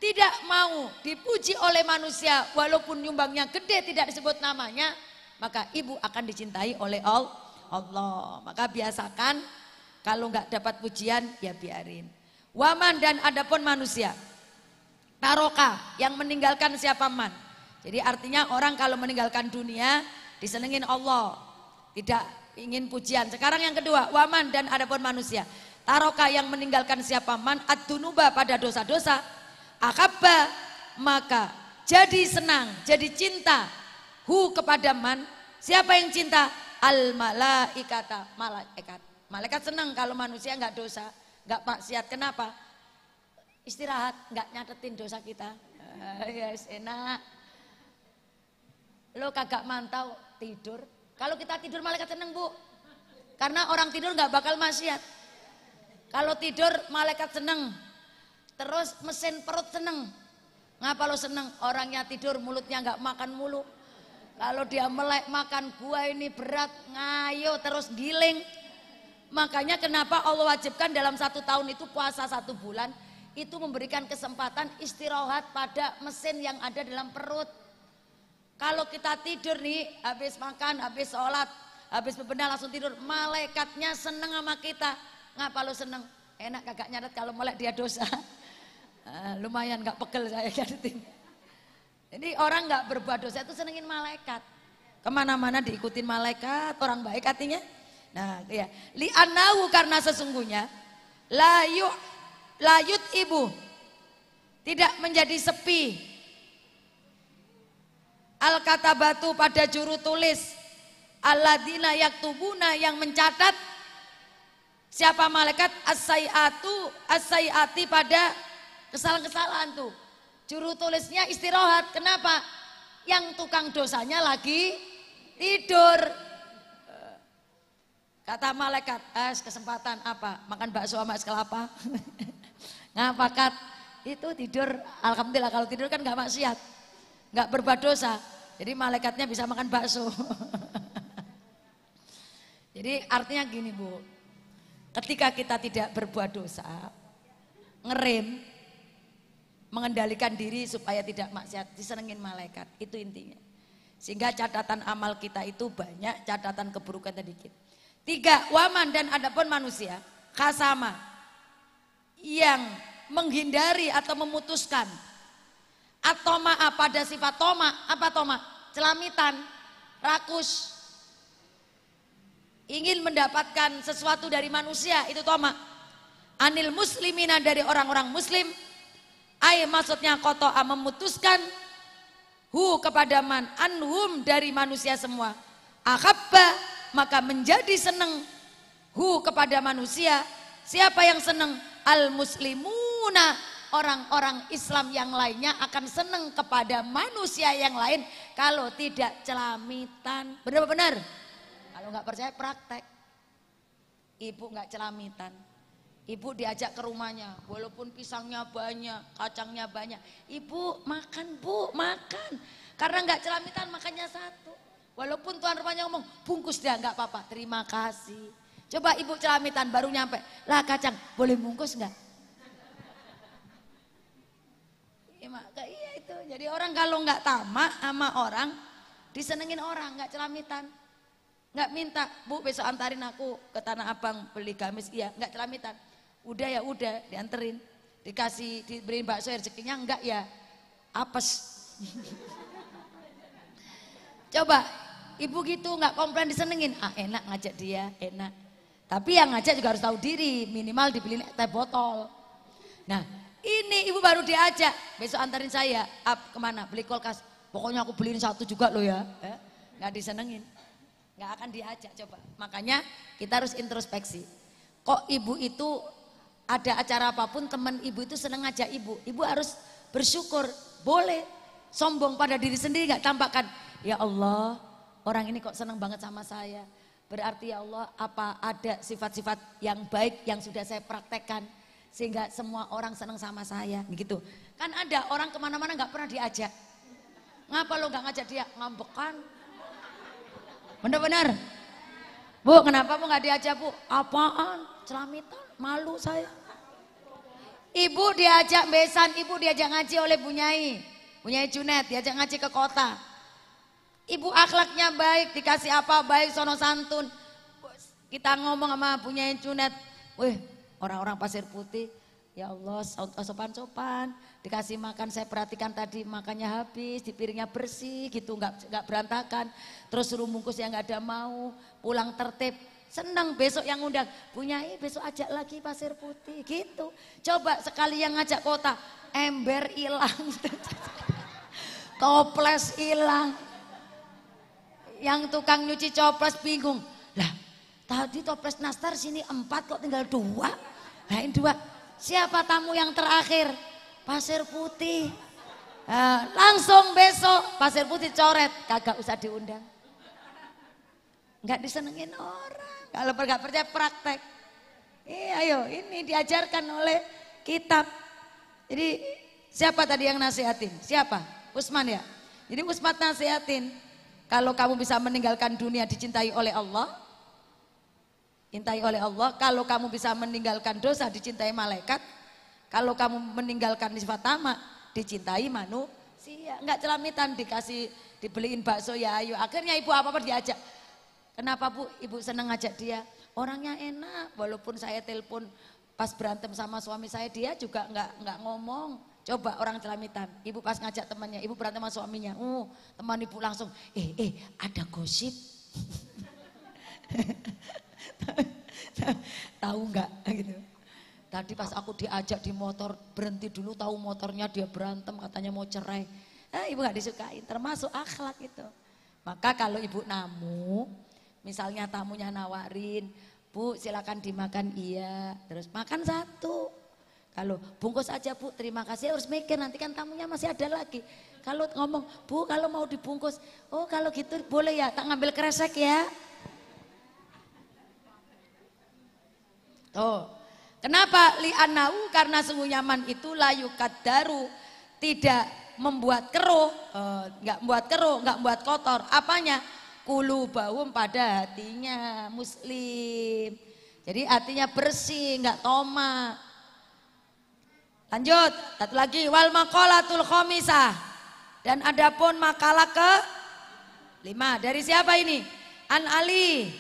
A: tidak mau dipuji oleh manusia walaupun nyumbangnya gede tidak disebut namanya, maka ibu akan dicintai oleh Allah. Maka biasakan kalau nggak dapat pujian ya biarin. Waman dan adapun manusia taroka yang meninggalkan siapa man. Jadi artinya orang kalau meninggalkan dunia disenengin Allah, tidak ingin pujian. Sekarang yang kedua, waman dan adapun manusia taroka yang meninggalkan siapa man ad-dunuba pada dosa-dosa, akhabba maka jadi senang, jadi cinta hu kepada man. Siapa yang cinta? Al malaikata, malaikat. Malaikat senang kalau manusia nggak dosa, nggak maksiat. Kenapa? Istirahat, nggak nyatetin dosa kita. Yes, enak. Lo kagak mantau tidur. Kalau kita tidur malaikat senang bu, karena orang tidur nggak bakal maksiat. Kalau tidur malaikat senang, terus mesin perut senang. Ngapa lo senang? Orangnya tidur mulutnya nggak makan mulu. Kalau dia melek makan gua ini berat, ngayo terus giling. Makanya kenapa Allah wajibkan dalam 1 tahun itu puasa 1 bulan, itu memberikan kesempatan istirahat pada mesin yang ada dalam perut. Kalau kita tidur nih, habis makan, habis sholat, habis bebenah langsung tidur, malaikatnya seneng sama kita. Ngapa lo seneng? Enak kagak nyatet kalau melek dia dosa. Lumayan gak pegel saya nyatetin. Jadi orang gak berbuat dosa itu senengin malaikat. Kemana-mana diikutin malaikat, orang baik artinya. Nah ya, li'annahu karena sesungguhnya layut ibu tidak menjadi sepi al-katabatu pada juru tulis alladzina yaktubuna yang mencatat siapa malaikat as-sayyiati pada kesalahan-kesalahan tuh. Juru tulisnya istirahat. Kenapa? Yang tukang dosanya lagi tidur. Kata malaikat, kesempatan apa? Makan bakso sama es kelapa. Ngapa kat? Itu tidur, alhamdulillah kalau tidur kan gak maksiat. Gak berbuat dosa. Jadi malaikatnya bisa makan bakso. Jadi artinya gini bu, ketika kita tidak berbuat dosa, ngerem, mengendalikan diri supaya tidak maksiat, disenengin malaikat, itu intinya. Sehingga catatan amal kita itu banyak, catatan keburukan sedikit. 3, waman dan adapun manusia, kasama, yang menghindari atau memutuskan, atau pada sifat toma, apa toma? Celamitan, rakus, ingin mendapatkan sesuatu dari manusia, itu toma. Anil muslimina dari orang-orang muslim, Maksudnya kotoa memutuskan kepada man anhum dari manusia semua. Ahabba maka menjadi senang kepada manusia. Siapa yang senang? Al muslimuna, orang-orang Islam yang lainnya akan senang kepada manusia yang lain kalau tidak celamitan. Benar-benar? Kalau nggak percaya praktek. Ibu nggak celamitan, ibu diajak ke rumahnya, walaupun pisangnya banyak, kacangnya banyak, ibu makan bu, makan. Karena nggak celamitan makannya satu. Walaupun tuan rumahnya ngomong bungkus dia nggak apa-apa, terima kasih. Coba ibu celamitan baru nyampe, lah kacang boleh bungkus nggak? Iya itu. Jadi orang kalau nggak tamak sama orang, disenengin orang, nggak celamitan. Nggak minta, bu besok antarin aku ke Tanah Abang beli gamis, iya nggak celamitan. Udah ya udah dianterin, diberiin bakso rezekinya enggak ya apes. Coba ibu gitu nggak komplain, disenengin, enak ngajak dia, enak. Tapi yang ngajak juga harus tahu diri, minimal dibeliin teh botol. Nah ini ibu baru diajak, besok antarin saya kemana, beli kulkas, pokoknya aku beliin satu juga loh ya, nggak disenengin. Nggak akan diajak coba. Makanya kita harus introspeksi. Kok ibu itu ada acara apapun teman ibu itu senang ngajak ibu. Ibu harus bersyukur. Boleh sombong pada diri sendiri nggak tampakkan. Ya Allah, orang ini kok senang banget sama saya. Berarti ya Allah, apa ada sifat-sifat yang baik yang sudah saya praktekkan sehingga semua orang senang sama saya. Gitu. Kan ada orang kemana-mana nggak pernah diajak. Ngapa lo nggak ngajak dia? Ngambekan. Benar-benar, bu kenapa bu nggak diajak bu? Apaan? Celamitan, malu saya. Ibu diajak besan, ibu diajak ngaji oleh Bu Nyai Junet, diajak ngaji ke kota. Ibu akhlaknya baik, dikasih apa baik, sono santun. Kita ngomong sama Bu Nyai Junet, wih orang-orang Pasir Putih, ya Allah sopan-sopan. Dikasih makan, saya perhatikan tadi makannya habis, di piringnya bersih gitu, nggak berantakan. Terus suruh bungkus yang nggak ada mau, pulang tertib. Senang besok yang undang, Bu Nyai besok ajak lagi Pasir Putih gitu. Coba sekali yang ngajak kota, ember hilang, toples hilang. Yang tukang nyuci toples bingung, lah tadi toples nastar sini 4 kok tinggal 2. Nah ini 2, siapa tamu yang terakhir? Pasir Putih. Langsung besok Pasir Putih coret, kagak usah diundang. Nggak disenengin orang. Kalau nggak percaya praktek. Ayo ini diajarkan oleh kitab. Jadi siapa tadi yang nasihatin? Siapa? Usman ya. Jadi Usman nasihatin, kalau kamu bisa meninggalkan dunia dicintai oleh Allah, cintai oleh Allah. Kalau kamu bisa meninggalkan dosa dicintai malaikat. Kalau kamu meninggalkan sifat tamak, dicintai manusia. Enggak celamitan, dibeliin bakso ya ayo. Akhirnya ibu apa-apa diajak. Kenapa bu? Ibu senang ngajak dia. Orangnya enak, walaupun saya telepon pas berantem sama suami saya, dia juga enggak ngomong. Coba orang celamitan, ibu pas ngajak temannya, ibu berantem sama suaminya. Teman ibu langsung, ada gosip. Tahu enggak gitu. Tadi pas aku diajak di motor, berhenti dulu, tahu motornya dia berantem, katanya mau cerai. Ibu gak disukain, termasuk akhlak itu. Maka kalau ibu namu, misalnya tamunya nawarin, bu silakan dimakan, iya, terus makan satu. Kalau bungkus aja bu, terima kasih, harus mikir nanti kan tamunya masih ada lagi. Kalau ngomong, bu kalau mau dibungkus, oh kalau gitu boleh ya, tak ngambil kresek ya. Tuh. Kenapa li'anau? Karena sungguhnya man itu layu kadaru, tidak membuat keruh, nggak membuat keruh, nggak membuat kotor. Apanya? Kulubahum, pada hatinya muslim. Jadi hatinya bersih, nggak toma. Lanjut, satu lagi wal maqalatul khamisah. Dan adapun makalah ke 5 dari siapa ini? An Ali,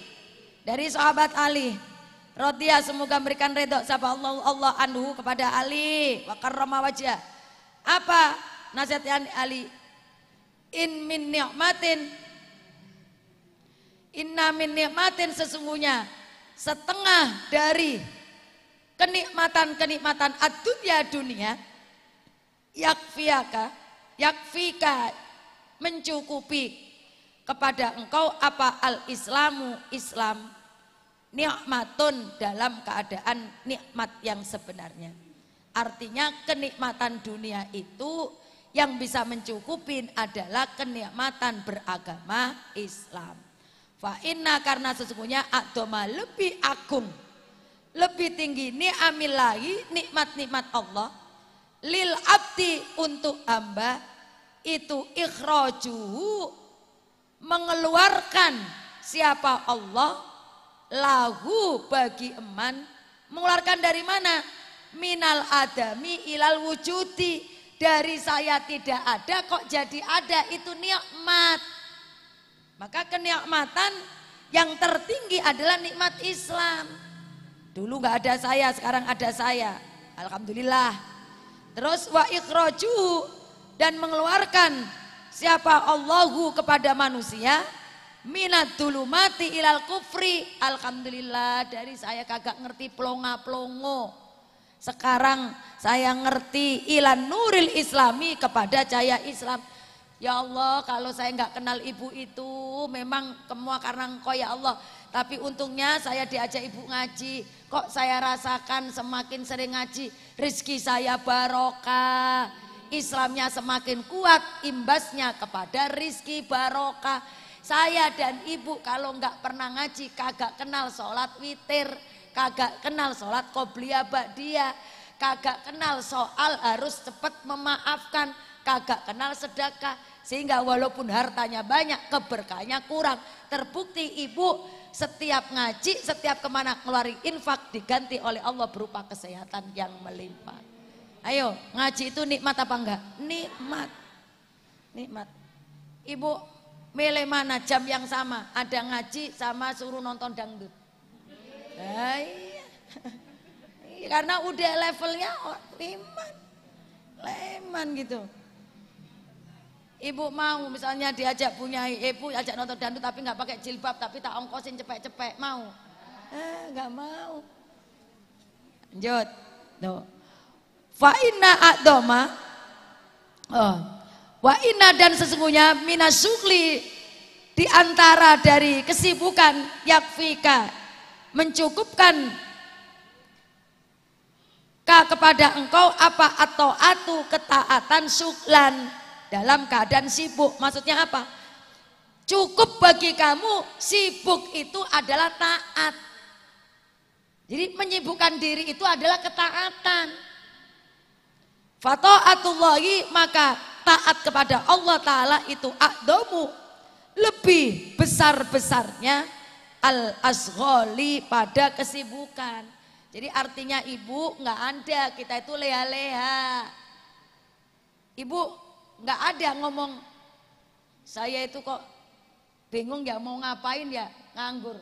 A: dari sahabat Ali. Radhiya, semoga memberikan ridho sapa Allah anhu kepada Ali wa karrama wajah. Apa nasihat Ali? Inna min ni'matin, sesungguhnya setengah dari kenikmatan ad-dunya, dunia yakfika mencukupi kepada engkau apa al-islamu Islam nikmatun dalam keadaan nikmat yang sebenarnya. Artinya kenikmatan dunia itu yang bisa mencukupin adalah kenikmatan beragama Islam. Fa inna karena sesungguhnya adoma lebih agung, lebih tinggi ni'amillahi nikmat-nikmat Allah lil abdi untuk hamba itu ikhrajuhu mengeluarkan siapa Allah lahu bagi eman, mengeluarkan dari mana? Minal adami ilal wujudi, dari saya tidak ada kok jadi ada, itu nikmat. Maka kenikmatan yang tertinggi adalah nikmat Islam. Dulu nggak ada saya, sekarang ada saya, alhamdulillah. Terus wa ikhraju, dan mengeluarkan siapa Allahu kepada manusia minat dulu mati ilal kufri, alhamdulillah. Dari saya kagak ngerti plonga-plongo, sekarang saya ngerti ilan nuril islami, kepada cahaya Islam. Ya Allah, kalau saya nggak kenal ibu itu memang semua karena engkau ya Allah. Tapi untungnya saya diajak ibu ngaji, kok saya rasakan semakin sering ngaji rezeki saya barokah, Islamnya semakin kuat, imbasnya kepada rizki barokah. Saya dan ibu kalau nggak pernah ngaji kagak kenal sholat witir, kagak kenal sholat qobliyah ba'diyah, kagak kenal soal harus cepat memaafkan, kagak kenal sedekah. Sehingga walaupun hartanya banyak, keberkahannya kurang. Terbukti ibu setiap ngaji, setiap kemana ngeluarin infak diganti oleh Allah berupa kesehatan yang melimpah. Ayo, ngaji itu nikmat apa enggak? Nikmat. Nikmat. Ibu milih mana jam yang sama? Ada ngaji sama suruh nonton dangdut. Iya. Karena udah levelnya leman gitu. Ibu mau misalnya diajak punya ibu ajak nonton dangdut tapi nggak pakai jilbab, tapi tak ongkosin cepek-cepek, mau? Nggak mau. Lanjut. Tuh. Fa inna a'doma wa inna, dan sesungguhnya minasukli, di antara dari kesibukan yakfika mencukupkan kepada engkau apa atau atu ketaatan suklan dalam keadaan sibuk. Maksudnya apa? Cukup bagi kamu sibuk itu adalah taat. Jadi menyibukkan diri itu adalah ketaatan. Fata'atullahi, maka taat kepada Allah Ta'ala itu a'domu, lebih besar-besarnya al-asgholi, pada kesibukan. Jadi artinya ibu nggak ada, kita itu leha-leha. Ibu nggak ada ngomong saya itu kok bingung ya mau ngapain ya, nganggur.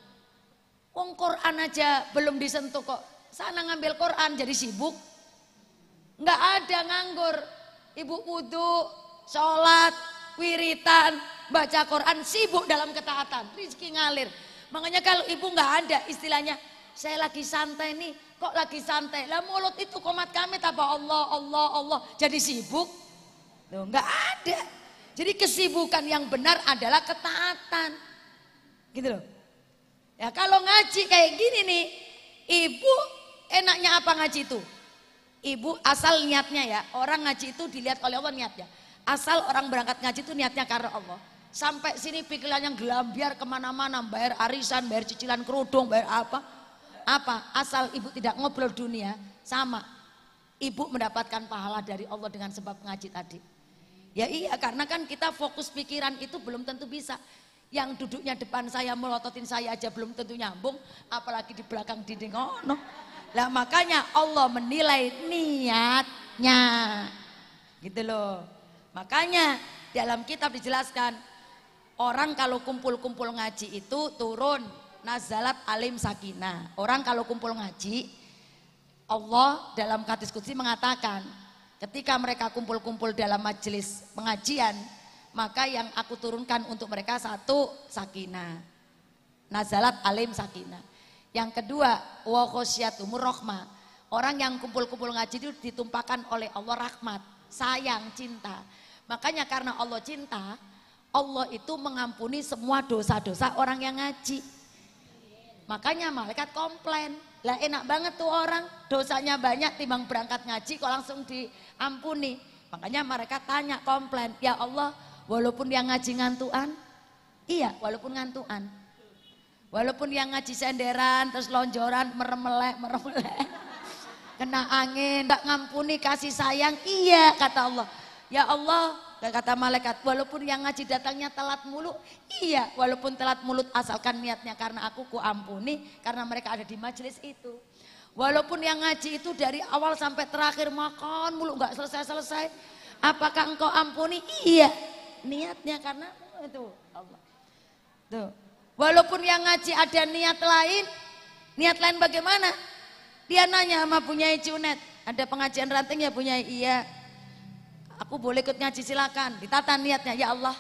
A: Wong Quran aja belum disentuh kok sana ngambil Quran jadi sibuk. Nggak ada nganggur. Ibu wudu, sholat, wiritan, baca Quran, sibuk dalam ketaatan, rezeki ngalir. Makanya kalau ibu nggak ada istilahnya saya lagi santai nih, kok lagi santai? Lah mulut itu komat kamit apa Allah Allah Allah jadi sibuk? Loh, nggak ada. Jadi kesibukan yang benar adalah ketaatan. Gitu loh. Ya kalau ngaji kayak gini nih, ibu enaknya apa ngaji itu? Ibu asal niatnya ya, orang ngaji itu dilihat oleh Allah niatnya. Asal orang berangkat ngaji itu niatnya karena Allah. Sampai sini pikirannya gelambiar kemana-mana, bayar arisan, bayar cicilan kerudung, bayar apa. Asal ibu tidak ngobrol dunia, sama. Ibu mendapatkan pahala dari Allah dengan sebab ngaji tadi. Ya iya, karena kan kita fokus pikiran itu belum tentu bisa. Yang duduknya depan saya melototin saya aja belum tentu nyambung, apalagi di belakang dinding. Oh no. Lah makanya Allah menilai niatnya. Gitu loh. Makanya dalam kitab dijelaskan, orang kalau kumpul-kumpul ngaji itu turun nazalat alim sakinah. Orang kalau kumpul ngaji, Allah dalam hadis qudsi mengatakan, ketika mereka kumpul-kumpul dalam majelis pengajian, maka yang aku turunkan untuk mereka satu, sakinah. Nazalat alim sakinah. Yang kedua, wa khosyatumur rahmah. Orang yang kumpul-kumpul ngaji itu ditumpahkan oleh Allah rahmat. sayang, cinta. Makanya karena Allah cinta, Allah itu mengampuni semua dosa-dosa orang yang ngaji. Makanya malaikat komplain, lah enak banget tuh orang dosanya banyak timbang berangkat ngaji kok langsung diampuni. Makanya mereka tanya komplain, ya Allah walaupun yang ngaji ngantuan, iya walaupun ngantuan. Walaupun yang ngaji senderan terus lonjoran meremelek, kena angin, gak ngampuni kasih sayang, iya kata Allah. Ya Allah, kata malaikat, walaupun yang ngaji datangnya telat mulu, iya walaupun telat mulut asalkan niatnya karena aku ku ampuni, karena mereka ada di majelis itu. Walaupun yang ngaji itu dari awal sampai terakhir makan mulu gak selesai-selesai, apakah engkau ampuni? Iya, niatnya karena itu Allah. Tuh. Walaupun yang ngaji ada niat lain bagaimana? Dia nanya sama Bunyai Junet, ada pengajian ranting ya Bunyai? Iya. Aku boleh ikut ngaji silakan. Ditata niatnya, ya Allah.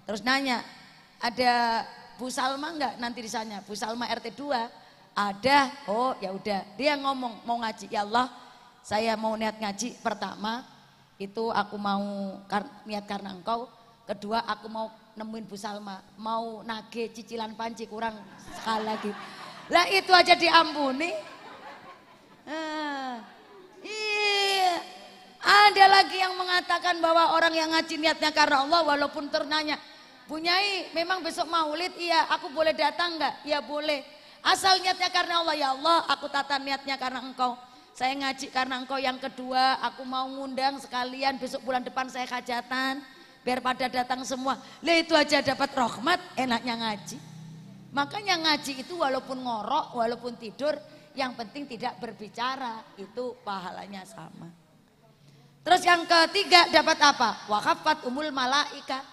A: Terus nanya, ada Bu Salma enggak nanti di sana? Bu Salma RT 2? Ada. Oh, ya udah. Dia ngomong mau ngaji, ya Allah. Saya mau niat ngaji pertama itu aku mau niat karena Engkau. Kedua aku mau nemuin Bu Salma, mau nagih cicilan panci kurang sekali lagi. Lah itu aja diampuni. Iya. Ada lagi yang mengatakan bahwa orang yang ngaji niatnya karena Allah walaupun ternanya, Bu Nyai memang besok maulid? Iya, aku boleh datang enggak? Ya boleh. Asal niatnya karena Allah, ya Allah aku tata niatnya karena Engkau. Saya ngaji karena Engkau. Yang kedua aku mau ngundang sekalian besok bulan depan saya hajatan. Biar pada datang semua. Lah itu aja dapat rahmat, enaknya ngaji. Makanya ngaji itu walaupun ngorok, walaupun tidur, yang penting tidak berbicara, itu pahalanya sama. Terus yang ketiga dapat apa? Wakafat umul malaika.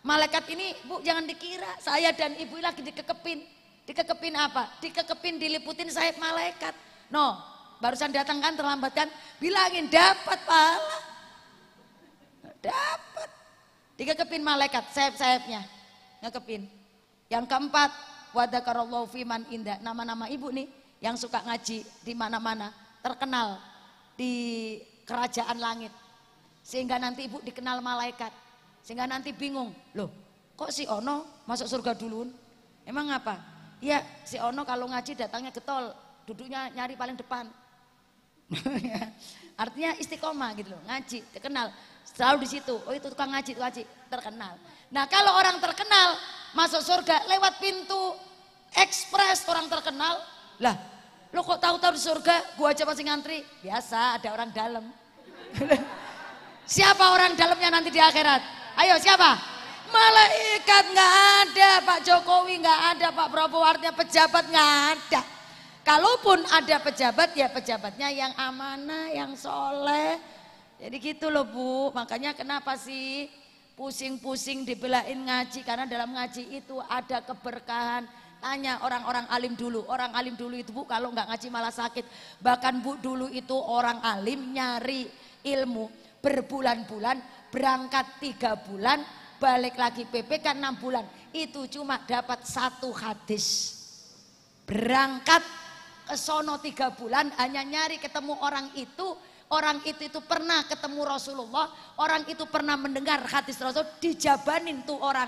A: Malaikat ini Bu jangan dikira saya dan ibu lagi dikekepin. Dikekepin apa? Dikekepin diliputin sayap malaikat. No, barusan datang kan terlambat kan? Bilangin dapat pahala. Dapat. Dikekepin malaikat sayap-sayapnya. Ngekepin. Yang keempat, wadzakarallahu fiman indah. Nama-nama ibu nih yang suka ngaji di mana-mana, terkenal di kerajaan langit. Sehingga nanti ibu dikenal malaikat. Sehingga nanti bingung, loh kok si Ono masuk surga duluan? Emang apa? Iya si Ono kalau ngaji datangnya getol, duduknya nyari paling depan. Artinya istiqomah gitu loh, ngaji, terkenal. Selalu di situ, oh itu tukang ngaji, terkenal. Nah kalau orang terkenal masuk surga lewat pintu ekspres orang terkenal, lah lo kok tahu-tahu di surga, gua aja masih ngantri. Biasa ada orang dalam. Siapa orang dalamnya nanti di akhirat? Ayo siapa? Malaikat nggak ada, Pak Jokowi nggak ada, Pak Prabowo, artinya pejabat nggak ada. Kalaupun ada pejabat ya pejabatnya yang amanah, yang soleh. Jadi gitu loh Bu, makanya kenapa sih pusing-pusing dibelain ngaji, karena dalam ngaji itu ada keberkahan. Tanya orang-orang alim dulu, orang alim dulu itu Bu kalau nggak ngaji malah sakit. Bahkan Bu dulu itu orang alim nyari ilmu berbulan-bulan, berangkat 3 bulan, balik lagi PPK 6 bulan. Itu cuma dapat 1 hadis. Berangkat ke sono 3 bulan hanya nyari ketemu orang itu. Orang itu pernah ketemu Rasulullah, orang itu pernah mendengar hadis Rasul, dijabanin tuh orang.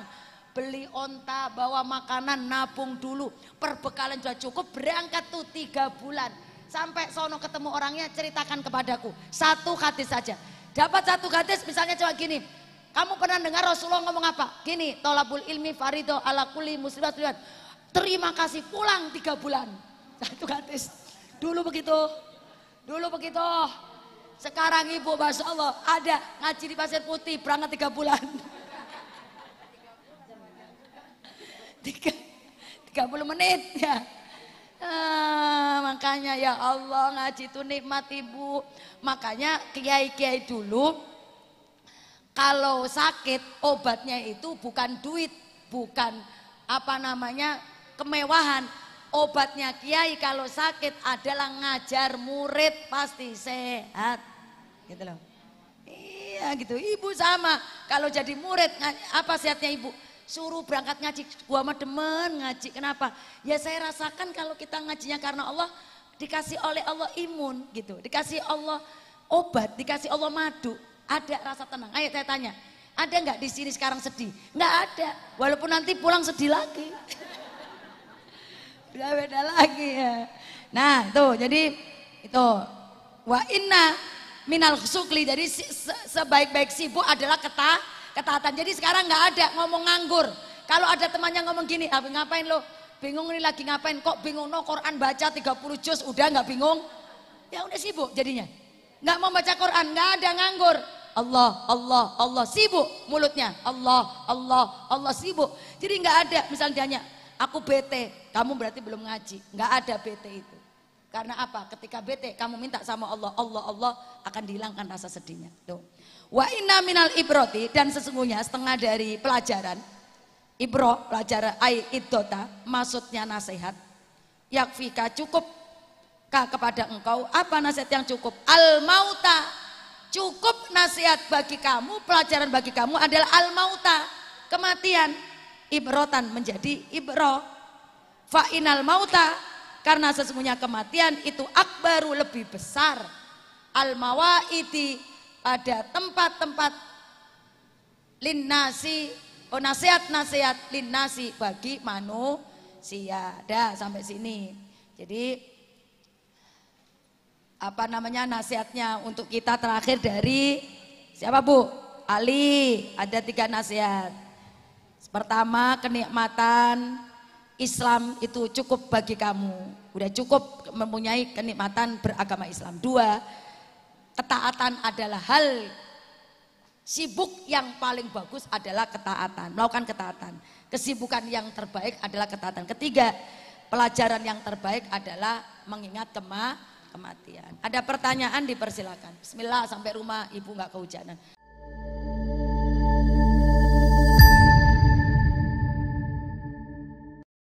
A: Beli onta, bawa makanan, nabung dulu, perbekalan sudah cukup, berangkat tuh 3 bulan. Sampai sono ketemu orangnya, ceritakan kepadaku, 1 hadis saja. Dapat 1 hadis misalnya coba gini, kamu pernah dengar Rasulullah ngomong apa? Gini, tolabul ilmi farido ala kulli muslimat. Terima kasih, pulang 3 bulan. 1 hadis. Dulu begitu. Sekarang ibu Masya Allah ada ngaji di Pasir Putih berangkat 3 bulan. 30 menit ya. Makanya ya Allah ngaji itu nikmat ibu. Makanya kiai-kiai dulu kalau sakit obatnya itu bukan duit, bukan apa namanya kemewahan. Obatnya kiai kalau sakit adalah ngajar murid pasti sehat. Gitu loh. Iya gitu. Ibu sama. Kalau jadi murid apa sehatnya ibu? Suruh berangkat ngaji. Gua mah demen ngaji. Kenapa? Ya saya rasakan kalau kita ngajinya karena Allah, dikasih oleh Allah imun gitu. Dikasih Allah obat, dikasih Allah madu. Ada rasa tenang. Ayo saya tanya, ada nggak di sini sekarang sedih? Nggak ada. Walaupun nanti pulang sedih lagi. Beda lagi ya. Nah itu jadi itu wa inna minal sukli. Jadi sebaik-baik sibuk adalah ketaatan. Jadi sekarang nggak ada ngomong nganggur. Kalau ada temannya ngomong gini, ngapain lo? Bingung ini lagi ngapain? Kok bingung no Quran baca 30 juz udah nggak bingung? Ya udah sibuk jadinya. Nggak mau baca Quran, nggak ada nganggur. Allah, Allah, Allah sibuk mulutnya. Allah, Allah, Allah sibuk. Jadi nggak ada misalnya tanya, aku bete, kamu berarti belum ngaji. Nggak ada bete itu. Karena apa? Ketika bete kamu minta sama Allah, Allah, Allah akan dihilangkan rasa sedihnya. Tuh. Wa inna minal ibroti, dan sesungguhnya setengah dari pelajaran ibro, pelajaran idota, maksudnya nasihat. Yakfika cukup kepada engkau, apa nasihat yang cukup? Al mauta, cukup nasihat bagi kamu, pelajaran bagi kamu adalah al mauta, kematian. Ibrotan menjadi ibro. Fa inal mauta, karena sesungguhnya kematian itu akbaru lebih besar. Al mawaiti, pada tempat-tempat linnasi, nasihat-nasihat linnasi bagi manusia. Dah sampai sini. Jadi apa namanya nasihatnya untuk kita terakhir dari siapa Bu? Ali. Ada 3 nasihat. Pertama, kenikmatan Islam itu cukup bagi kamu. Udah cukup mempunyai kenikmatan beragama Islam. 2, ketaatan adalah hal sibuk yang paling bagus adalah ketaatan. Melakukan ketaatan. Kesibukan yang terbaik adalah ketaatan. 3, pelajaran yang terbaik adalah mengingat kematian. Ada pertanyaan dipersilakan. Bismillah, sampai rumah ibu nggak kehujanan.